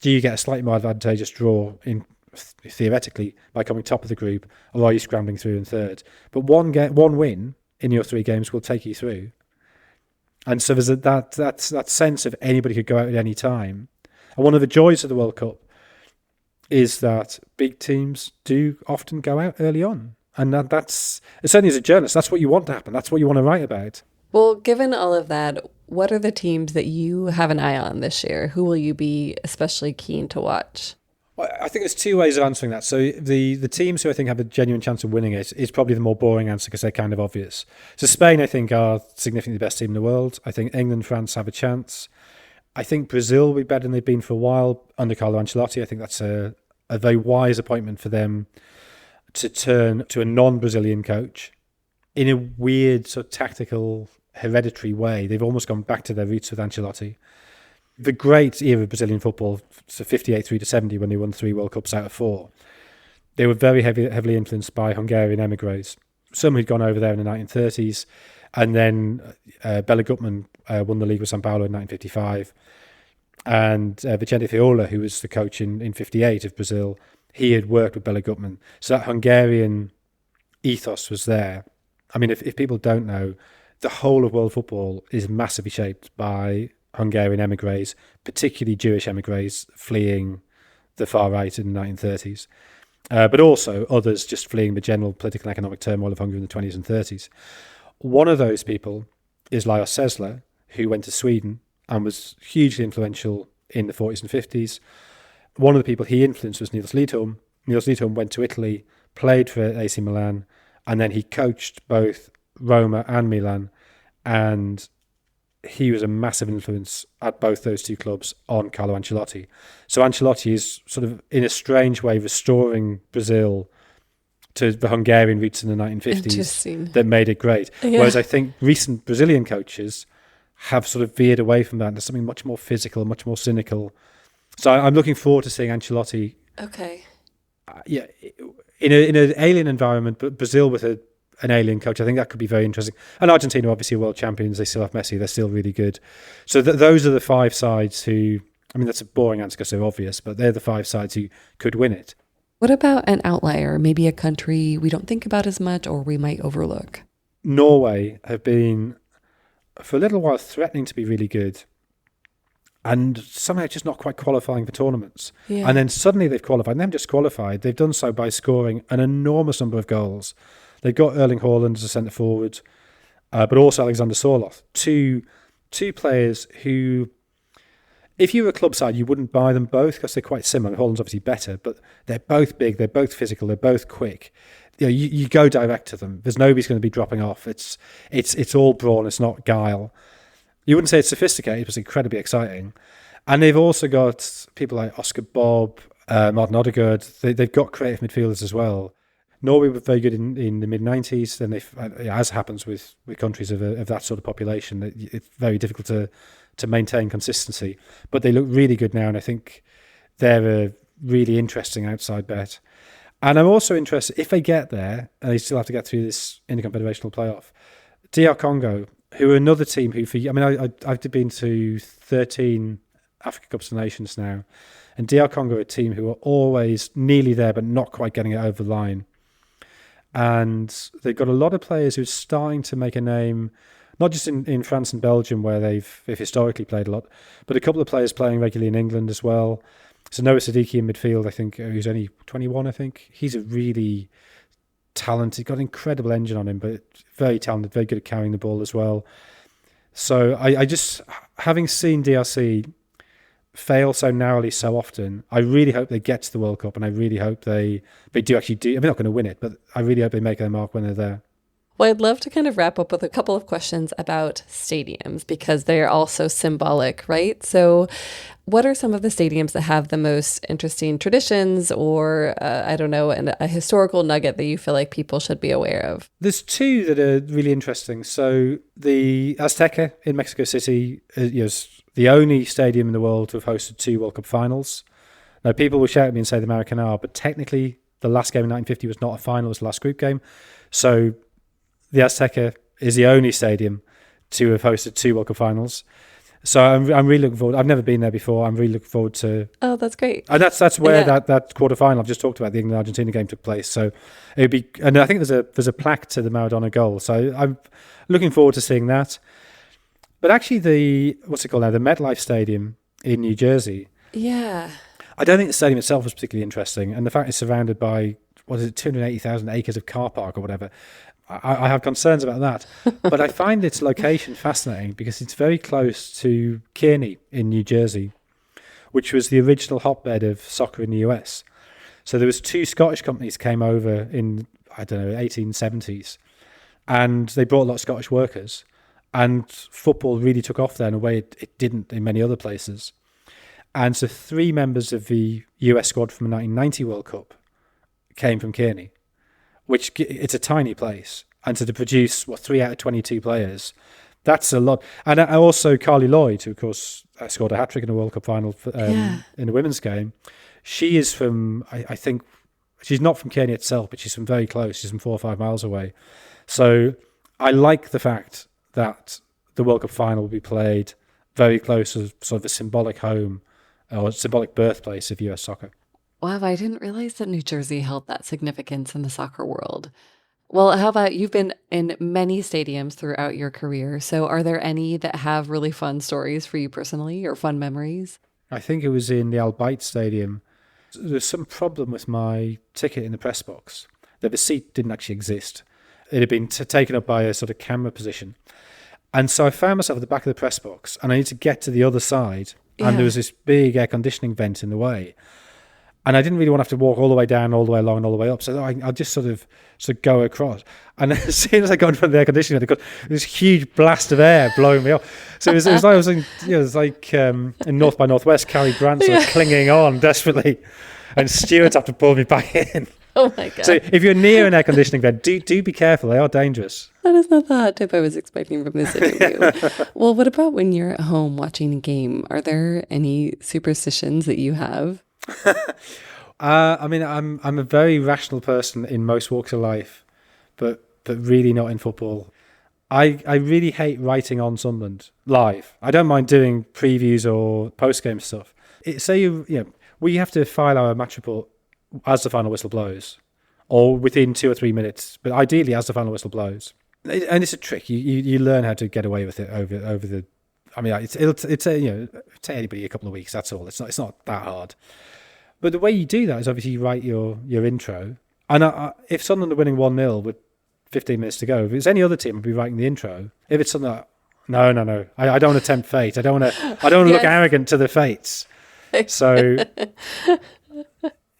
do you get a slightly more advantageous draw in theoretically by coming top of the group, or are you scrambling through in third? But one win in your 3 games will take you through. And so there's that sense of anybody could go out at any time. And one of the joys of the World Cup is that big teams do often go out early on. And that's certainly as a journalist, that's what you want to happen. That's what you want to write about. Well, given all of that, what are the teams that you have an eye on this year? Who will you be especially keen to watch? Well, I think there's 2 ways of answering that. So the teams who I think have a genuine chance of winning it is probably the more boring answer because they're kind of obvious. So Spain, I think, are significantly the best team in the world. I think England, France have a chance. I think Brazil will be better than they've been for a while under Carlo Ancelotti. I think that's a very wise appointment for them to turn to a non-Brazilian coach in a weird sort of tactical hereditary way. They've almost gone back to their roots with Ancelotti. The great era of Brazilian football, so 58 through to 70, when they won 3 World Cups out of 4, they were very heavily influenced by Hungarian emigres. Some who'd gone over there in the 1930s, and then Bela Gutmann won the league with São Paulo in 1955, and Vicente Fiola, who was the coach in 58 of Brazil, he had worked with Bela Gutmann. So that Hungarian ethos was there. I mean, if people don't know, the whole of world football is massively shaped by Hungarian emigres, particularly Jewish emigres fleeing the far right in the 1930s, but also others just fleeing the general political and economic turmoil of Hungary in the 20s and 30s. One of those people is Lajos Székely, who went to Sweden and was hugely influential in the 40s and 50s. One of the people he influenced was Niels Lidholm. Niels Lidholm went to Italy, played for AC Milan, and then he coached both Roma and Milan, and he was a massive influence at both those 2 clubs on Carlo Ancelotti. So Ancelotti is sort of, in a strange way, restoring Brazil to the Hungarian roots in the 1950s that made it great. Yeah. Whereas I think recent Brazilian coaches have sort of veered away from that into something much more physical, much more cynical. So I'm looking forward to seeing Ancelotti. Okay. In an alien environment, but Brazil with an alien coach, I think that could be very interesting. And Argentina, obviously, are world champions. They still have Messi. They're still really good. So those are the 5 sides who, I mean, that's a boring answer because they're obvious, but they're the 5 sides who could win it. What about an outlier, maybe a country we don't think about as much or we might overlook? Norway have been, for a little while, threatening to be really good and somehow just not quite qualifying for tournaments. Yeah. And then suddenly they've qualified. And they haven't just qualified. They've done so by scoring an enormous number of goals. They've got Erling Haaland as a centre forward, but also Alexander Sorloth, two players who, If you were a club side, you wouldn't buy them both because they're quite similar. Holland's obviously better, but they're both big, they're both physical, they're both quick. You go direct to them. There's nobody's going to be dropping off. It's all brawn. It's not guile. You wouldn't say it's sophisticated, but it's incredibly exciting. And they've also got people like Oscar Bob, Martin Odegaard. They've got creative midfielders as well. Norway were very good in the mid-90s, and as happens with countries of that sort of population, it's very difficult to maintain consistency. But they look really good now, and I think they're a really interesting outside bet. And I'm also interested, if they get there, and they still have to get through this interconfederational playoff, DR Congo, who are another team I've been to 13 Africa Cups of Nations now, and DR Congo are a team who are always nearly there, but not quite getting it over the line. And they've got a lot of players who are starting to make a name, not just in France and Belgium, where they've historically played a lot, but a couple of players playing regularly in England as well. So Noah Sadiki in midfield, I think, who's only 21, I think. He's a really talented, got an incredible engine on him, but very talented, very good at carrying the ball as well. So I just, having seen DRC fail so narrowly so often, I really hope they get to the World Cup, and I really hope they do actually do. They're not going to win it, but I really hope they make their mark when they're there. Well, I'd love to kind of wrap up with a couple of questions about stadiums, because they are also symbolic, right? So what are some of the stadiums that have the most interesting traditions or, a historical nugget that you feel like people should be aware of? There's two that are really interesting. So the Azteca in Mexico City is the only stadium in the world to have hosted 2 World Cup finals. Now, people will shout at me and say the Maracanã, but technically the last game in 1950 was not a final, it was the last group game. So the Azteca is the only stadium to have hosted 2 World Cup finals. So I'm really looking forward. I've never been there before. I'm really looking forward to. Oh, that's great. And that's where that quarterfinal I've just talked about, the England-Argentina game, took place. So it'd be, and I think there's a plaque to the Maradona goal. So I'm looking forward to seeing that. But actually, the MetLife Stadium in New Jersey. Yeah. I don't think the stadium itself was particularly interesting, and the fact it's surrounded by 280,000 acres of car park or whatever. I have concerns about that, but I find its location fascinating because it's very close to Kearney in New Jersey, which was the original hotbed of soccer in the US. So there was 2 Scottish companies came over in, 1870s, and they brought a lot of Scottish workers, and football really took off there in a way it didn't in many other places. And so 3 members of the US squad from the 1990 World Cup came from Kearney, which it's a tiny place. And so to produce, 3 out of 22 players, that's a lot. And also Carly Lloyd, who, of course, scored a hat-trick in the World Cup final in the women's game. She is from, I think, she's not from Kearney itself, but she's from very close. She's from 4 or 5 miles away. So I like the fact that the World Cup final will be played very close to sort of a symbolic home or symbolic birthplace of US soccer. Wow, I didn't realize that New Jersey held that significance in the soccer world. Well, how about, you've been in many stadiums throughout your career, so are there any that have really fun stories for you personally or fun memories? I think it was in the Al Bayt Stadium. There was some problem with my ticket in the press box. The seat didn't actually exist. It had been taken up by a sort of camera position. And so I found myself at the back of the press box, and I needed to get to the other side, and there was this big air conditioning vent in the way. And I didn't really want to have to walk all the way down, all the way along, and all the way up. So I'll just sort of go across. And as soon as I got in front of the air conditioning, I got this huge blast of air blowing me up. So it was like I was in North by Northwest, Cary Grant sort of clinging on desperately, and stewards have to pull me back in. Oh my God. So if you're near an air conditioning vent, do be careful. They are dangerous. That is not the hot tip I was expecting from this interview. Well, what about when you're at home watching a game? Are there any superstitions that you have? I'm a very rational person in most walks of life, but really not in football. I really hate writing on Sunderland live. I don't mind doing previews or post-game stuff. We have to file our match report as the final whistle blows, or within 2 or 3 minutes, but ideally as the final whistle blows. And it's a trick. You learn how to get away with it over the. I mean, it'll take anybody a couple of weeks. That's all. It's not that hard. But the way you do that is obviously you write your intro. And if Sunderland are winning 1-0 with 15 minutes to go, if it's any other team, I'd be writing the intro. If it's something like No. I don't want to tempt fate. I don't want to look arrogant to the fates. So,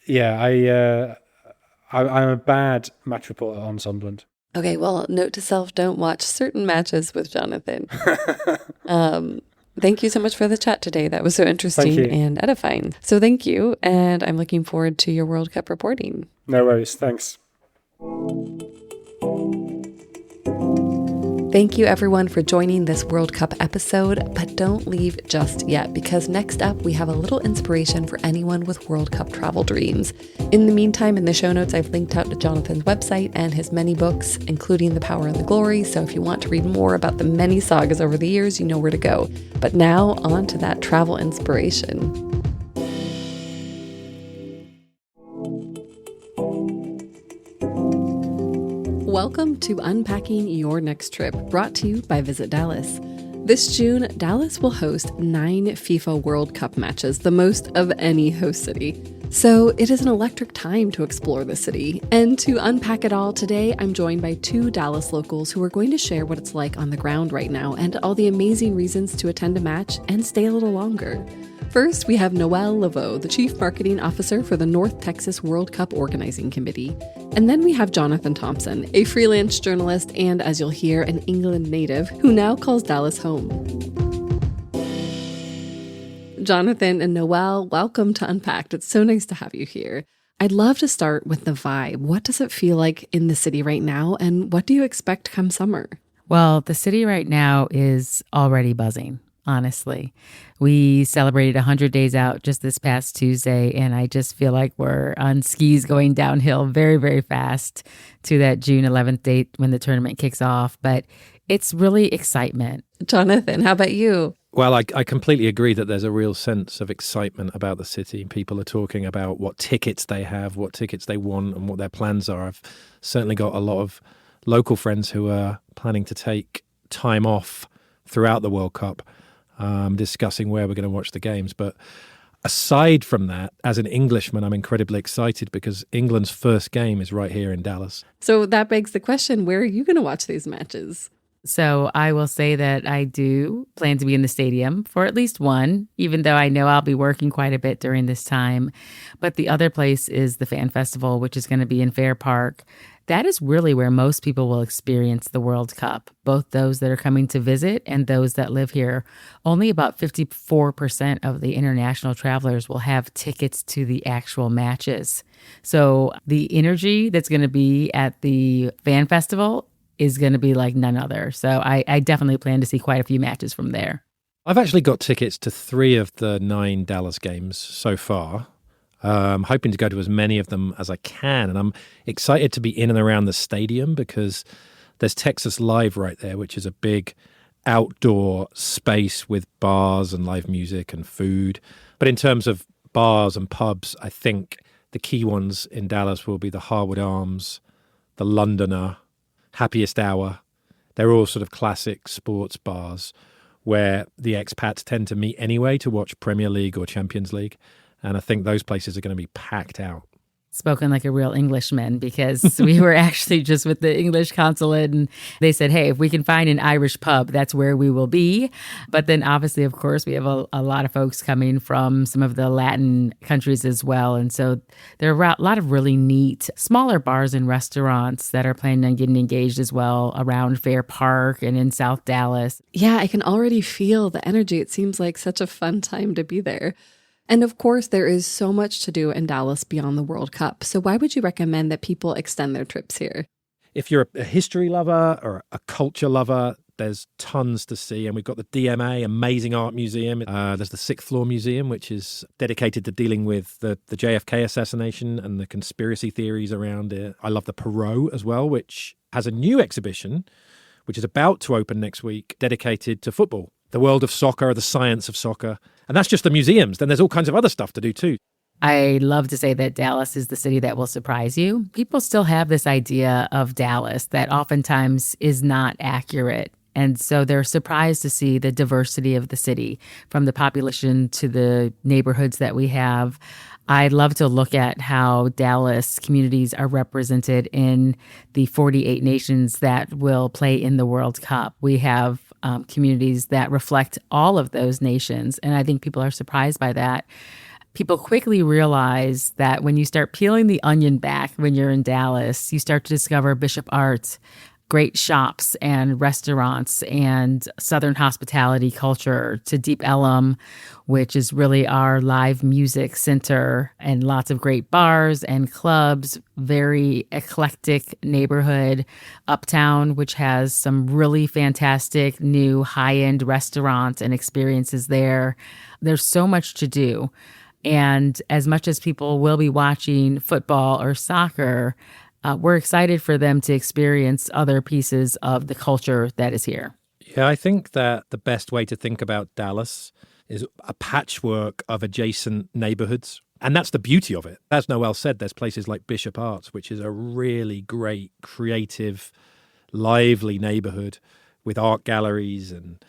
yeah, I'm a bad match reporter on Sunderland. Okay, well, note to self, don't watch certain matches with Jonathan. Thank you so much for the chat today. That was so interesting and edifying. So thank you, and I'm looking forward to your World Cup reporting. No worries, thanks. Thank you everyone for joining this World Cup episode, but don't leave just yet, because next up we have a little inspiration for anyone with World Cup travel dreams. In the meantime, in the show notes, I've linked out to Jonathan's website and his many books, including The Power and the Glory, so if you want to read more about the many sagas over the years, you know where to go. But now, on to that travel inspiration. Welcome to Unpacking Your Next Trip, brought to you by Visit Dallas. This June, Dallas will host 9 FIFA World Cup matches, the most of any host city. So it is an electric time to explore the city. And to unpack it all today, I'm joined by 2 Dallas locals who are going to share what it's like on the ground right now and all the amazing reasons to attend a match and stay a little longer. First, we have Noelle Laveau, the Chief Marketing Officer for the North Texas World Cup Organizing Committee. And then we have Jonathan Thompson, a freelance journalist and, as you'll hear, an England native who now calls Dallas home. Jonathan and Noelle, welcome to Unpacked. It's so nice to have you here. I'd love to start with the vibe. What does it feel like in the city right now, and what do you expect come summer? Well, the city right now is already buzzing. Honestly, we celebrated 100 days out just this past Tuesday, and I just feel like we're on skis going downhill very, very fast to that June 11th date when the tournament kicks off. But it's really excitement. Jonathan, how about you? Well, I completely agree that there's a real sense of excitement about the city. People are talking about what tickets they have, what tickets they want, and what their plans are. I've certainly got a lot of local friends who are planning to take time off throughout the World Cup, discussing where we're going to watch the games. But aside from that, as an Englishman, I'm incredibly excited because England's first game is right here in Dallas. So that begs the question, where are you going to watch these matches? So I will say that I do plan to be in the stadium for at least one, even though I know I'll be working quite a bit during this time. But the other place is the Fan Festival, which is going to be in Fair Park. That is really where most people will experience the World Cup, both those that are coming to visit and those that live here. Only about 54% of the international travelers will have tickets to the actual matches. So the energy that's going to be at the Fan Festival is going to be like none other. So I definitely plan to see quite a few matches from there. I've actually got tickets to 3 of the 9 Dallas games so far. I'm hoping to go to as many of them as I can. And I'm excited to be in and around the stadium because there's Texas Live right there, which is a big outdoor space with bars and live music and food. But in terms of bars and pubs, I think the key ones in Dallas will be the Harwood Arms, the Londoner, Happiest Hour. They're all sort of classic sports bars where the expats tend to meet anyway to watch Premier League or Champions League. And I think those places are going to be packed out. Spoken like a real Englishman, because we were actually just with the English consulate and they said, hey, if we can find an Irish pub, that's where we will be. But then obviously, of course, we have a lot of folks coming from some of the Latin countries as well. And so there are a lot of really neat smaller bars and restaurants that are planning on getting engaged as well around Fair Park and in South Dallas. Yeah, I can already feel the energy. It seems like such a fun time to be there. And of course, there is so much to do in Dallas beyond the World Cup. So why would you recommend that people extend their trips here? If you're a history lover or a culture lover, there's tons to see. And we've got the DMA, amazing art museum. There's the 6th Floor Museum, which is dedicated to dealing with the JFK assassination and the conspiracy theories around it. I love the Perot as well, which has a new exhibition, which is about to open next week, dedicated to football. The world of soccer, the science of soccer. And that's just the museums. Then there's all kinds of other stuff to do too. I love to say that Dallas is the city that will surprise you. People still have this idea of Dallas that oftentimes is not accurate. And so they're surprised to see the diversity of the city, from the population to the neighborhoods that we have. I love to look at how Dallas communities are represented in the 48 nations that will play in the World Cup. We have communities that reflect all of those nations. And I think people are surprised by that. People quickly realize that when you start peeling the onion back when you're in Dallas, you start to discover Bishop Art, great shops and restaurants and Southern hospitality culture, to Deep Ellum, which is really our live music center, and lots of great bars and clubs, very eclectic neighborhood. Uptown, which has some really fantastic new high-end restaurants and experiences there. There's so much to do. And as much as people will be watching football or soccer, we're excited for them to experience other pieces of the culture that is here. Yeah, I think that the best way to think about Dallas is a patchwork of adjacent neighborhoods. And that's the beauty of it. As Noel said, there's places like Bishop Arts, which is a really great, creative, lively neighborhood with art galleries and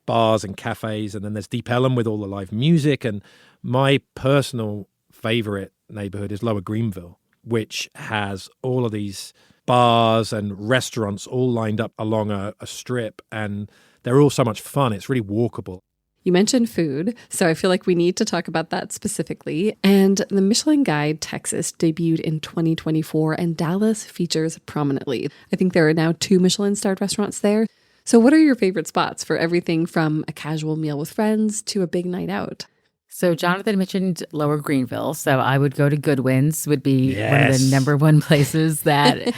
bars and cafes. And then there's Deep Ellum with all the live music. And my personal favorite neighborhood is Lower Greenville, which has all of these bars and restaurants all lined up along a strip, and they're all so much fun. It's really walkable. You mentioned food, so I feel like we need to talk about that specifically. And the Michelin Guide Texas debuted in 2024, and Dallas features prominently. I think there are now 2 Michelin-starred restaurants there. So what are your favorite spots for everything from a casual meal with friends to a big night out? So Jonathan mentioned Lower Greenville, so I would go to Goodwin's, would be one of the number one places that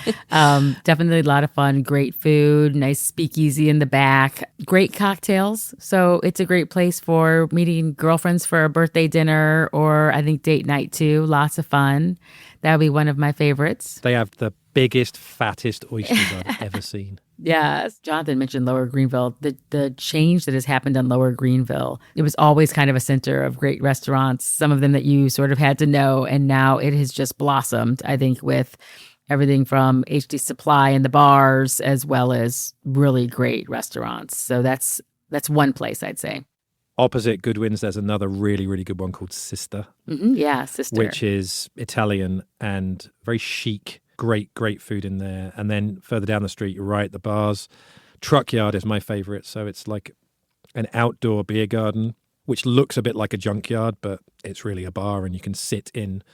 definitely a lot of fun, great food, nice speakeasy in the back, great cocktails. So it's a great place for meeting girlfriends for a birthday dinner, or I think date night too. Lots of fun. That would be one of my favorites. They have the biggest, fattest oysters I've ever seen. Yes, Jonathan mentioned Lower Greenville. The change that has happened on Lower Greenville, it was always kind of a center of great restaurants, some of them that you sort of had to know, and now it has just blossomed, I think, with everything from HD Supply and the bars, as well as really great restaurants. So that's one place I'd say. Opposite Goodwin's, there's another really, really good one called Sister. Mm-hmm. Yeah, Sister. Which is Italian and very chic. Great food in there. And then further down the street, you're right, the bars. Truck Yard is my favorite. So it's like an outdoor beer garden, which looks a bit like a junkyard, but it's really a bar, and you can sit in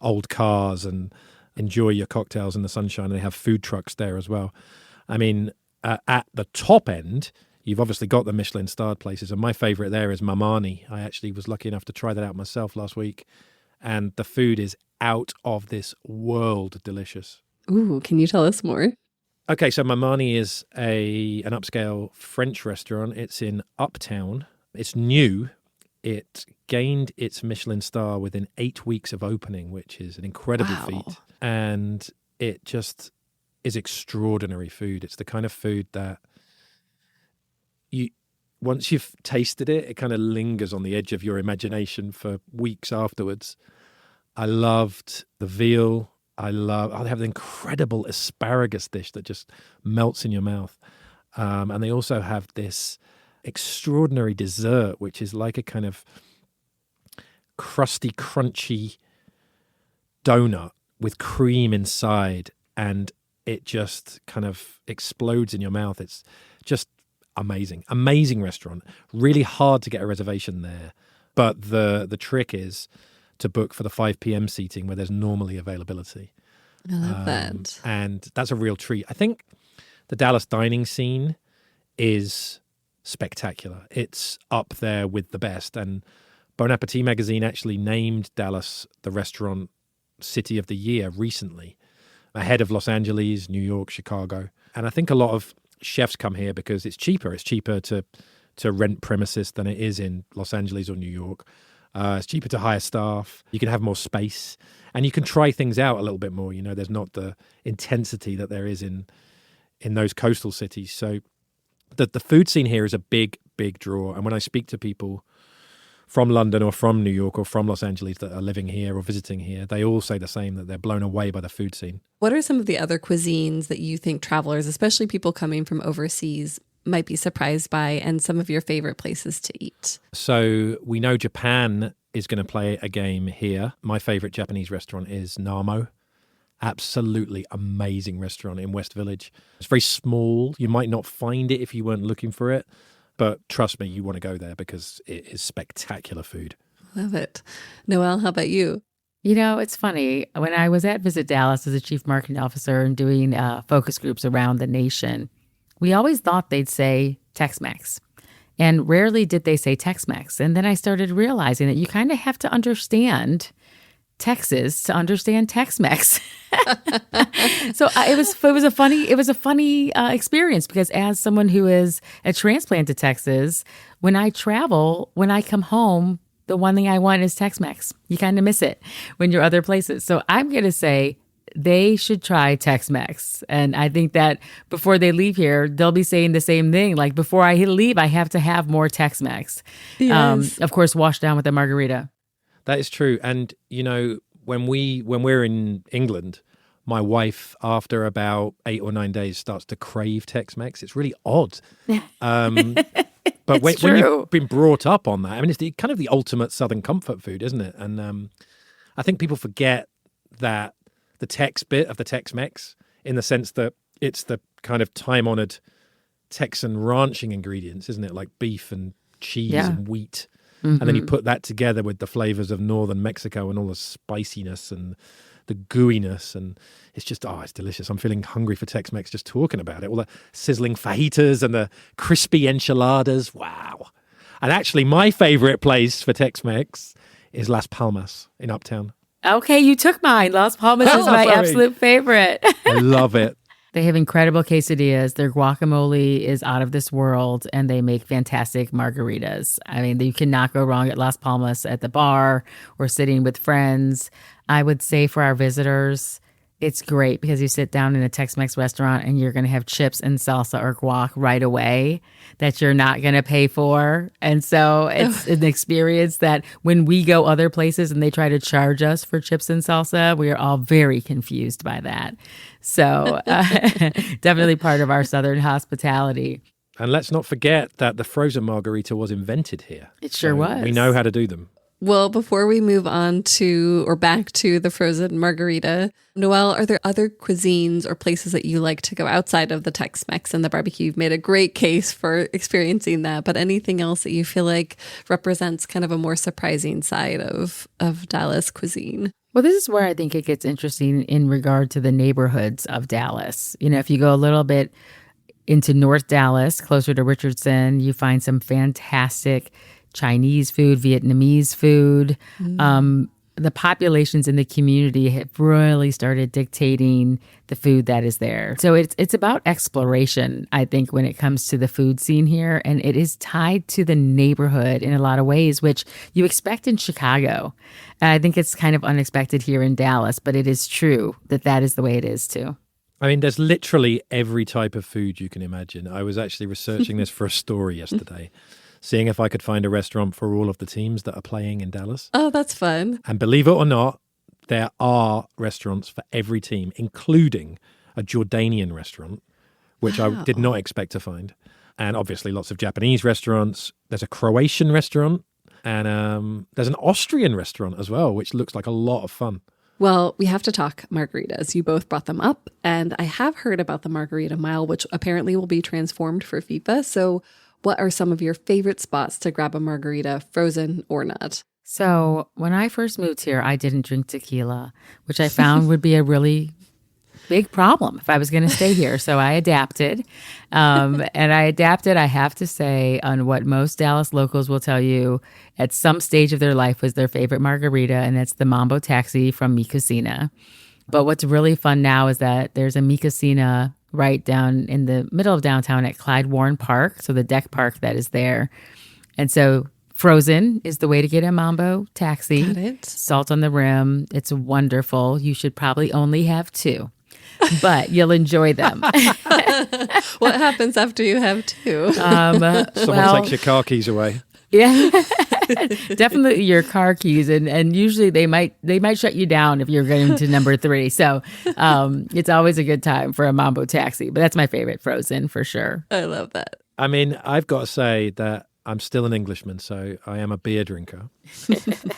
old cars and enjoy your cocktails in the sunshine. And they have food trucks there as well. I mean, at the top end, you've obviously got the Michelin-starred places, and my favorite there is Mamani. I actually was lucky enough to try that out myself last week, and the food is out of this world delicious. Ooh, can you tell us more? Okay, so Mamani is an upscale French restaurant. It's in Uptown. It's new. It gained its Michelin star within 8 weeks of opening, which is an incredible feat. And it just is extraordinary food. It's the kind of food that once you've tasted it, it kind of lingers on the edge of your imagination for weeks afterwards. I loved the veal. I have the incredible asparagus dish that just melts in your mouth. And they also have this extraordinary dessert, which is like a kind of crusty, crunchy donut with cream inside. And it just kind of explodes in your mouth. It's just amazing restaurant. Really hard to get a reservation there. But the trick is to book for the 5 p.m. seating where there's normally availability. I love that. And that's a real treat. I think the Dallas dining scene is spectacular. It's up there with the best. And Bon Appetit magazine actually named Dallas the restaurant city of the year recently, ahead of Los Angeles, New York, Chicago. And I think a lot of chefs come here because it's cheaper. It's cheaper to rent premises than it is in Los Angeles or New York. It's cheaper to hire staff. You can have more space, and you can try things out a little bit more. You know, there's not the intensity that there is in those coastal cities. So the food scene here is a big draw. And when I speak to people from London or from New York or from Los Angeles that are living here or visiting here, they all say the same, that they're blown away by the food scene. What are some of the other cuisines that you think travelers, especially people coming from overseas, might be surprised by, and some of your favorite places to eat? So we know Japan is going to play a game here. My favorite Japanese restaurant is Namo. Absolutely amazing restaurant in West Village. It's very small. You might not find it if you weren't looking for it, but trust me, you want to go there because it is spectacular food. Love it. Noelle, how about you? You know, it's funny. When I was at Visit Dallas as a chief marketing officer and doing focus groups around the nation, we always thought they'd say Tex-Mex. And rarely did they say Tex-Mex. And then I started realizing that you kind of have to understand Texas to understand Tex-Mex. So it was a funny experience, because as someone who is a transplant to Texas, when I travel, when I come home, the one thing I want is Tex-Mex. You kind of miss it when you're other places. So I'm going to say they should try Tex-Mex. And I think that before they leave here, they'll be saying the same thing. Like, before I leave, I have to have more Tex-Mex. Yes. Of course, washed down with a margarita. That is true. And, you know, when we're in England, my wife, after about 8 or 9 days, starts to crave Tex-Mex. It's really odd. But when you've been brought up on that, I mean, it's kind of the ultimate Southern comfort food, isn't it? And I think people forget that the Tex bit of the Tex-Mex, in the sense that it's the kind of time-honored Texan ranching ingredients, isn't it? Like beef and cheese and wheat. Mm-hmm. And then you put that together with the flavors of northern Mexico and all the spiciness and the gooiness, and it's just, it's delicious. I'm feeling hungry for Tex-Mex just talking about it. All the sizzling fajitas and the crispy enchiladas. Wow. And actually, my favorite place for Tex-Mex is Las Palmas in Uptown. Okay, you took mine. Las Palmas is my absolute favorite. I love it. They have incredible quesadillas. Their guacamole is out of this world, and they make fantastic margaritas. I mean, you cannot go wrong at Las Palmas at the bar or sitting with friends. I would say for our visitors, it's great because you sit down in a Tex-Mex restaurant and you're going to have chips and salsa or guac right away that you're not going to pay for. And so it's an experience that when we go other places and they try to charge us for chips and salsa, we are all very confused by that. So definitely part of our Southern hospitality. And let's not forget that the frozen margarita was invented here. It sure was. We know how to do them. Well, before we move on to or back to the frozen margarita, Noelle, are there other cuisines or places that you like to go outside of the Tex-Mex and the barbecue? You've made a great case for experiencing that, but anything else that you feel like represents kind of a more surprising side of Dallas cuisine? Well, this is where I think it gets interesting in regard to the neighborhoods of Dallas. You know, if you go a little bit into North Dallas, closer to Richardson, you find some fantastic Chinese food, Vietnamese food. The populations in the community have really started dictating the food that is there. So it's about exploration, I think, when it comes to the food scene here. And it is tied to the neighborhood in a lot of ways, which you expect in Chicago. And I think it's kind of unexpected here in Dallas, but it is true that is the way it is too. I mean, there's literally every type of food you can imagine. I was actually researching this for a story yesterday, seeing if I could find a restaurant for all of the teams that are playing in Dallas. Oh, that's fun. And believe it or not, there are restaurants for every team, including a Jordanian restaurant, which I did not expect to find. And obviously lots of Japanese restaurants. There's a Croatian restaurant, and there's an Austrian restaurant as well, which looks like a lot of fun. Well, we have to talk margaritas. You both brought them up, and I have heard about the Margarita Mile, which apparently will be transformed for FIFA. So what are some of your favorite spots to grab a margarita, frozen or not? So when I first moved here, I didn't drink tequila, which I found would be a really big problem if I was going to stay here. So I adapted. And I adapted, I have to say, on what most Dallas locals will tell you at some stage of their life was their favorite margarita, and it's the Mambo Taxi from Mi Cocina. But what's really fun now is that there's a Mi Cocina right down in the middle of downtown at Clyde Warren Park, so the deck park that is there. And so frozen is the way to get a Mambo Taxi. Got it. Salt on the rim. It's wonderful. You should probably only have 2, but you'll enjoy them. What happens after you have 2? Someone takes your car keys away. Yeah, definitely your car keys, and usually they might shut you down if you're getting to number 3. So it's always a good time for a Mambo Taxi. But that's my favorite, frozen for sure. I love that. I mean, I've got to say that I'm still an Englishman, so I am a beer drinker.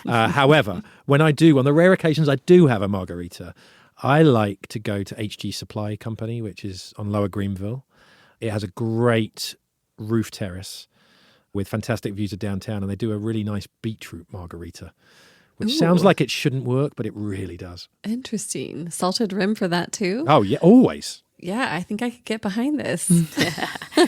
However, when I do, on the rare occasions I do have a margarita, I like to go to HG Supply Company, which is on Lower Greenville. It has a great roof terrace with fantastic views of downtown, and they do a really nice beetroot margarita, which sounds like it shouldn't work, but it really does. Interesting. Salted rim for that too? Oh, yeah, always. Yeah, I think I could get behind this. You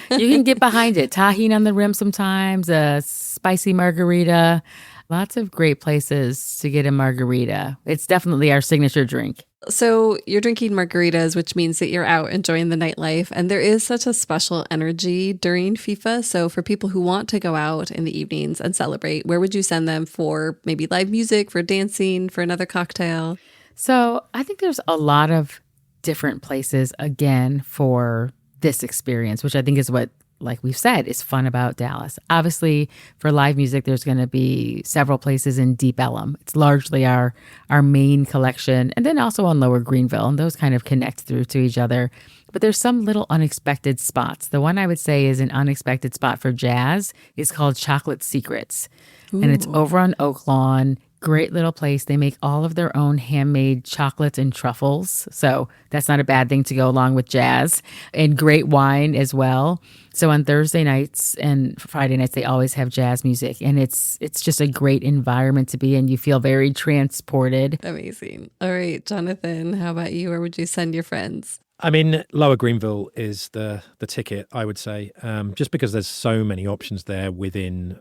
can get behind it. Tahini on the rim sometimes, a spicy margarita. Lots of great places to get a margarita. It's definitely our signature drink. So you're drinking margaritas, which means that you're out enjoying the nightlife. And there is such a special energy during FIFA. So for people who want to go out in the evenings and celebrate, where would you send them for maybe live music, for dancing, for another cocktail? So I think there's a lot of different places, again, for this experience, which I think is what, like we've said, is fun about Dallas. Obviously, for live music, there's going to be several places in Deep Ellum. It's largely our main collection, and then also on Lower Greenville, and those kind of connect through to each other. But there's some little unexpected spots. The one I would say is an unexpected spot for jazz is called Chocolate Secrets, and it's over on Oak Lawn. Great little place. They make all of their own handmade chocolates and truffles. So that's not a bad thing to go along with jazz, and great wine as well. So on Thursday nights and Friday nights, they always have jazz music, and it's just a great environment to be in. You feel very transported. Amazing. All right, Jonathan, how about you? Where would you send your friends? I mean, Lower Greenville is the ticket, I would say, just because there's so many options there within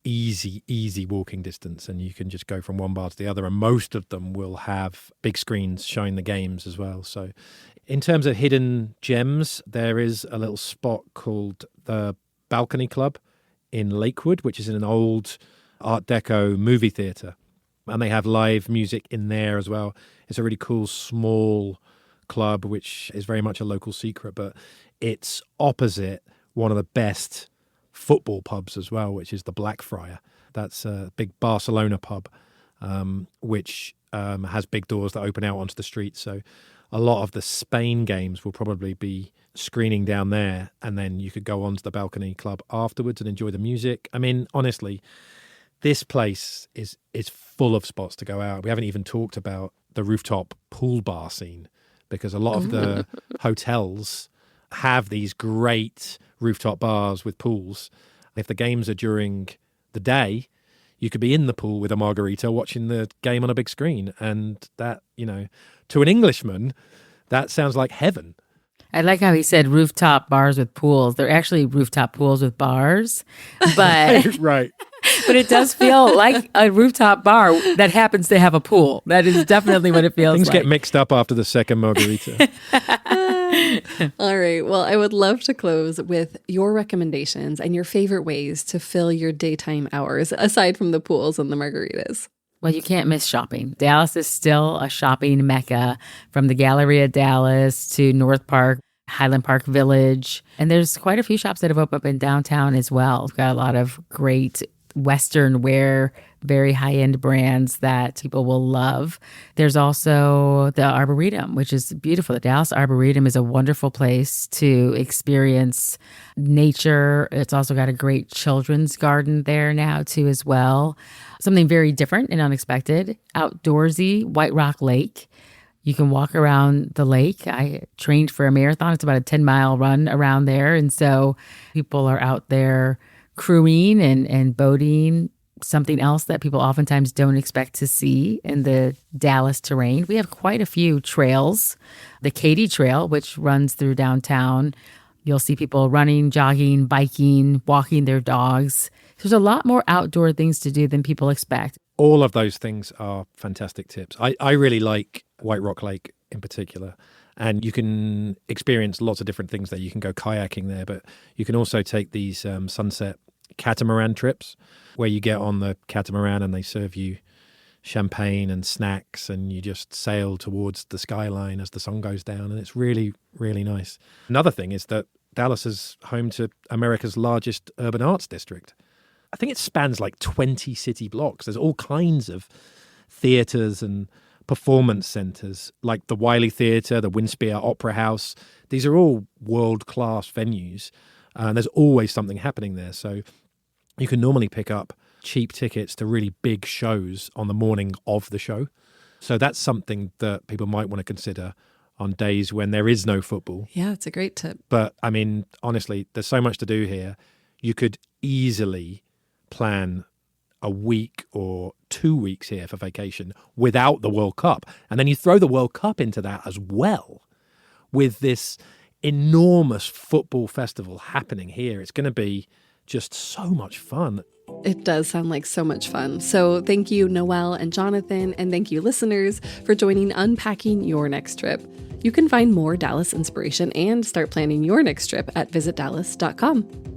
easy walking distance, and you can just go from one bar to the other, and most of them will have big screens showing the games as well. So in terms of hidden gems, there is a little spot called the Balcony Club in Lakewood, which is in an old Art Deco movie theater, and they have live music in there as well. It's a really cool small club, which is very much a local secret, but it's opposite one of the best football pubs as well, which is the Blackfriar. That's a big Barcelona pub, which has big doors that open out onto the street. So a lot of the Spain games will probably be screening down there, and then you could go on to the Balcony Club afterwards and enjoy the music. I mean, honestly, this place is full of spots to go out. We haven't even talked about the rooftop pool bar scene, because a lot of the hotels have these great rooftop bars with pools. If the games are during the day, you could be in the pool with a margarita watching the game on a big screen. And that, to an Englishman, that sounds like heaven. I like how he said rooftop bars with pools. They're actually rooftop pools with bars, but Right. But it does feel like a rooftop bar that happens to have a pool. That is definitely what it feels Things like. get mixed up after the second margarita. All right. Well, I would love to close with your recommendations and your favorite ways to fill your daytime hours, aside from the pools and the margaritas. Well, you can't miss shopping. Dallas is still a shopping mecca, from the Galleria Dallas to North Park, Highland Park Village. And there's quite a few shops that have opened up in downtown as well. We've got a lot of great Western wear, very high-end brands that people will love. There's also the Arboretum, which is beautiful. The Dallas Arboretum is a wonderful place to experience nature. It's also got a great children's garden there now too as well. Something very different and unexpected, outdoorsy, White Rock Lake. You can walk around the lake. I trained for a marathon. It's about a 10-mile run around there. And so people are out there crewing and boating, something else that people oftentimes don't expect to see in the Dallas terrain. We have quite a few trails. The Katy Trail, which runs through downtown. You'll see people running, jogging, biking, walking their dogs. There's a lot more outdoor things to do than people expect. All of those things are fantastic tips. I really like White Rock Lake in particular. And you can experience lots of different things there. You can go kayaking there, but you can also take these sunset catamaran trips where you get on the catamaran and they serve you champagne and snacks, and you just sail towards the skyline as the sun goes down. And it's really, really nice. Another thing is that Dallas is home to America's largest urban arts district. I think it spans like 20 city blocks. There's all kinds of theaters and performance centers like the Wiley Theatre, the Winspear Opera House. These are all world-class venues, and there's always something happening there. So you can normally pick up cheap tickets to really big shows on the morning of the show. So that's something that people might want to consider on days when there is no football. Yeah, it's a great tip. But I mean, honestly, there's so much to do here. You could easily plan a week or 2 weeks here for vacation without the World Cup. And then you throw the World Cup into that as well with this enormous football festival happening here. It's going to be just so much fun. It does sound like so much fun. So thank you, Noelle and Jonathan, and thank you, listeners, for joining Unpacking Your Next Trip. You can find more Dallas inspiration and start planning your next trip at visitdallas.com.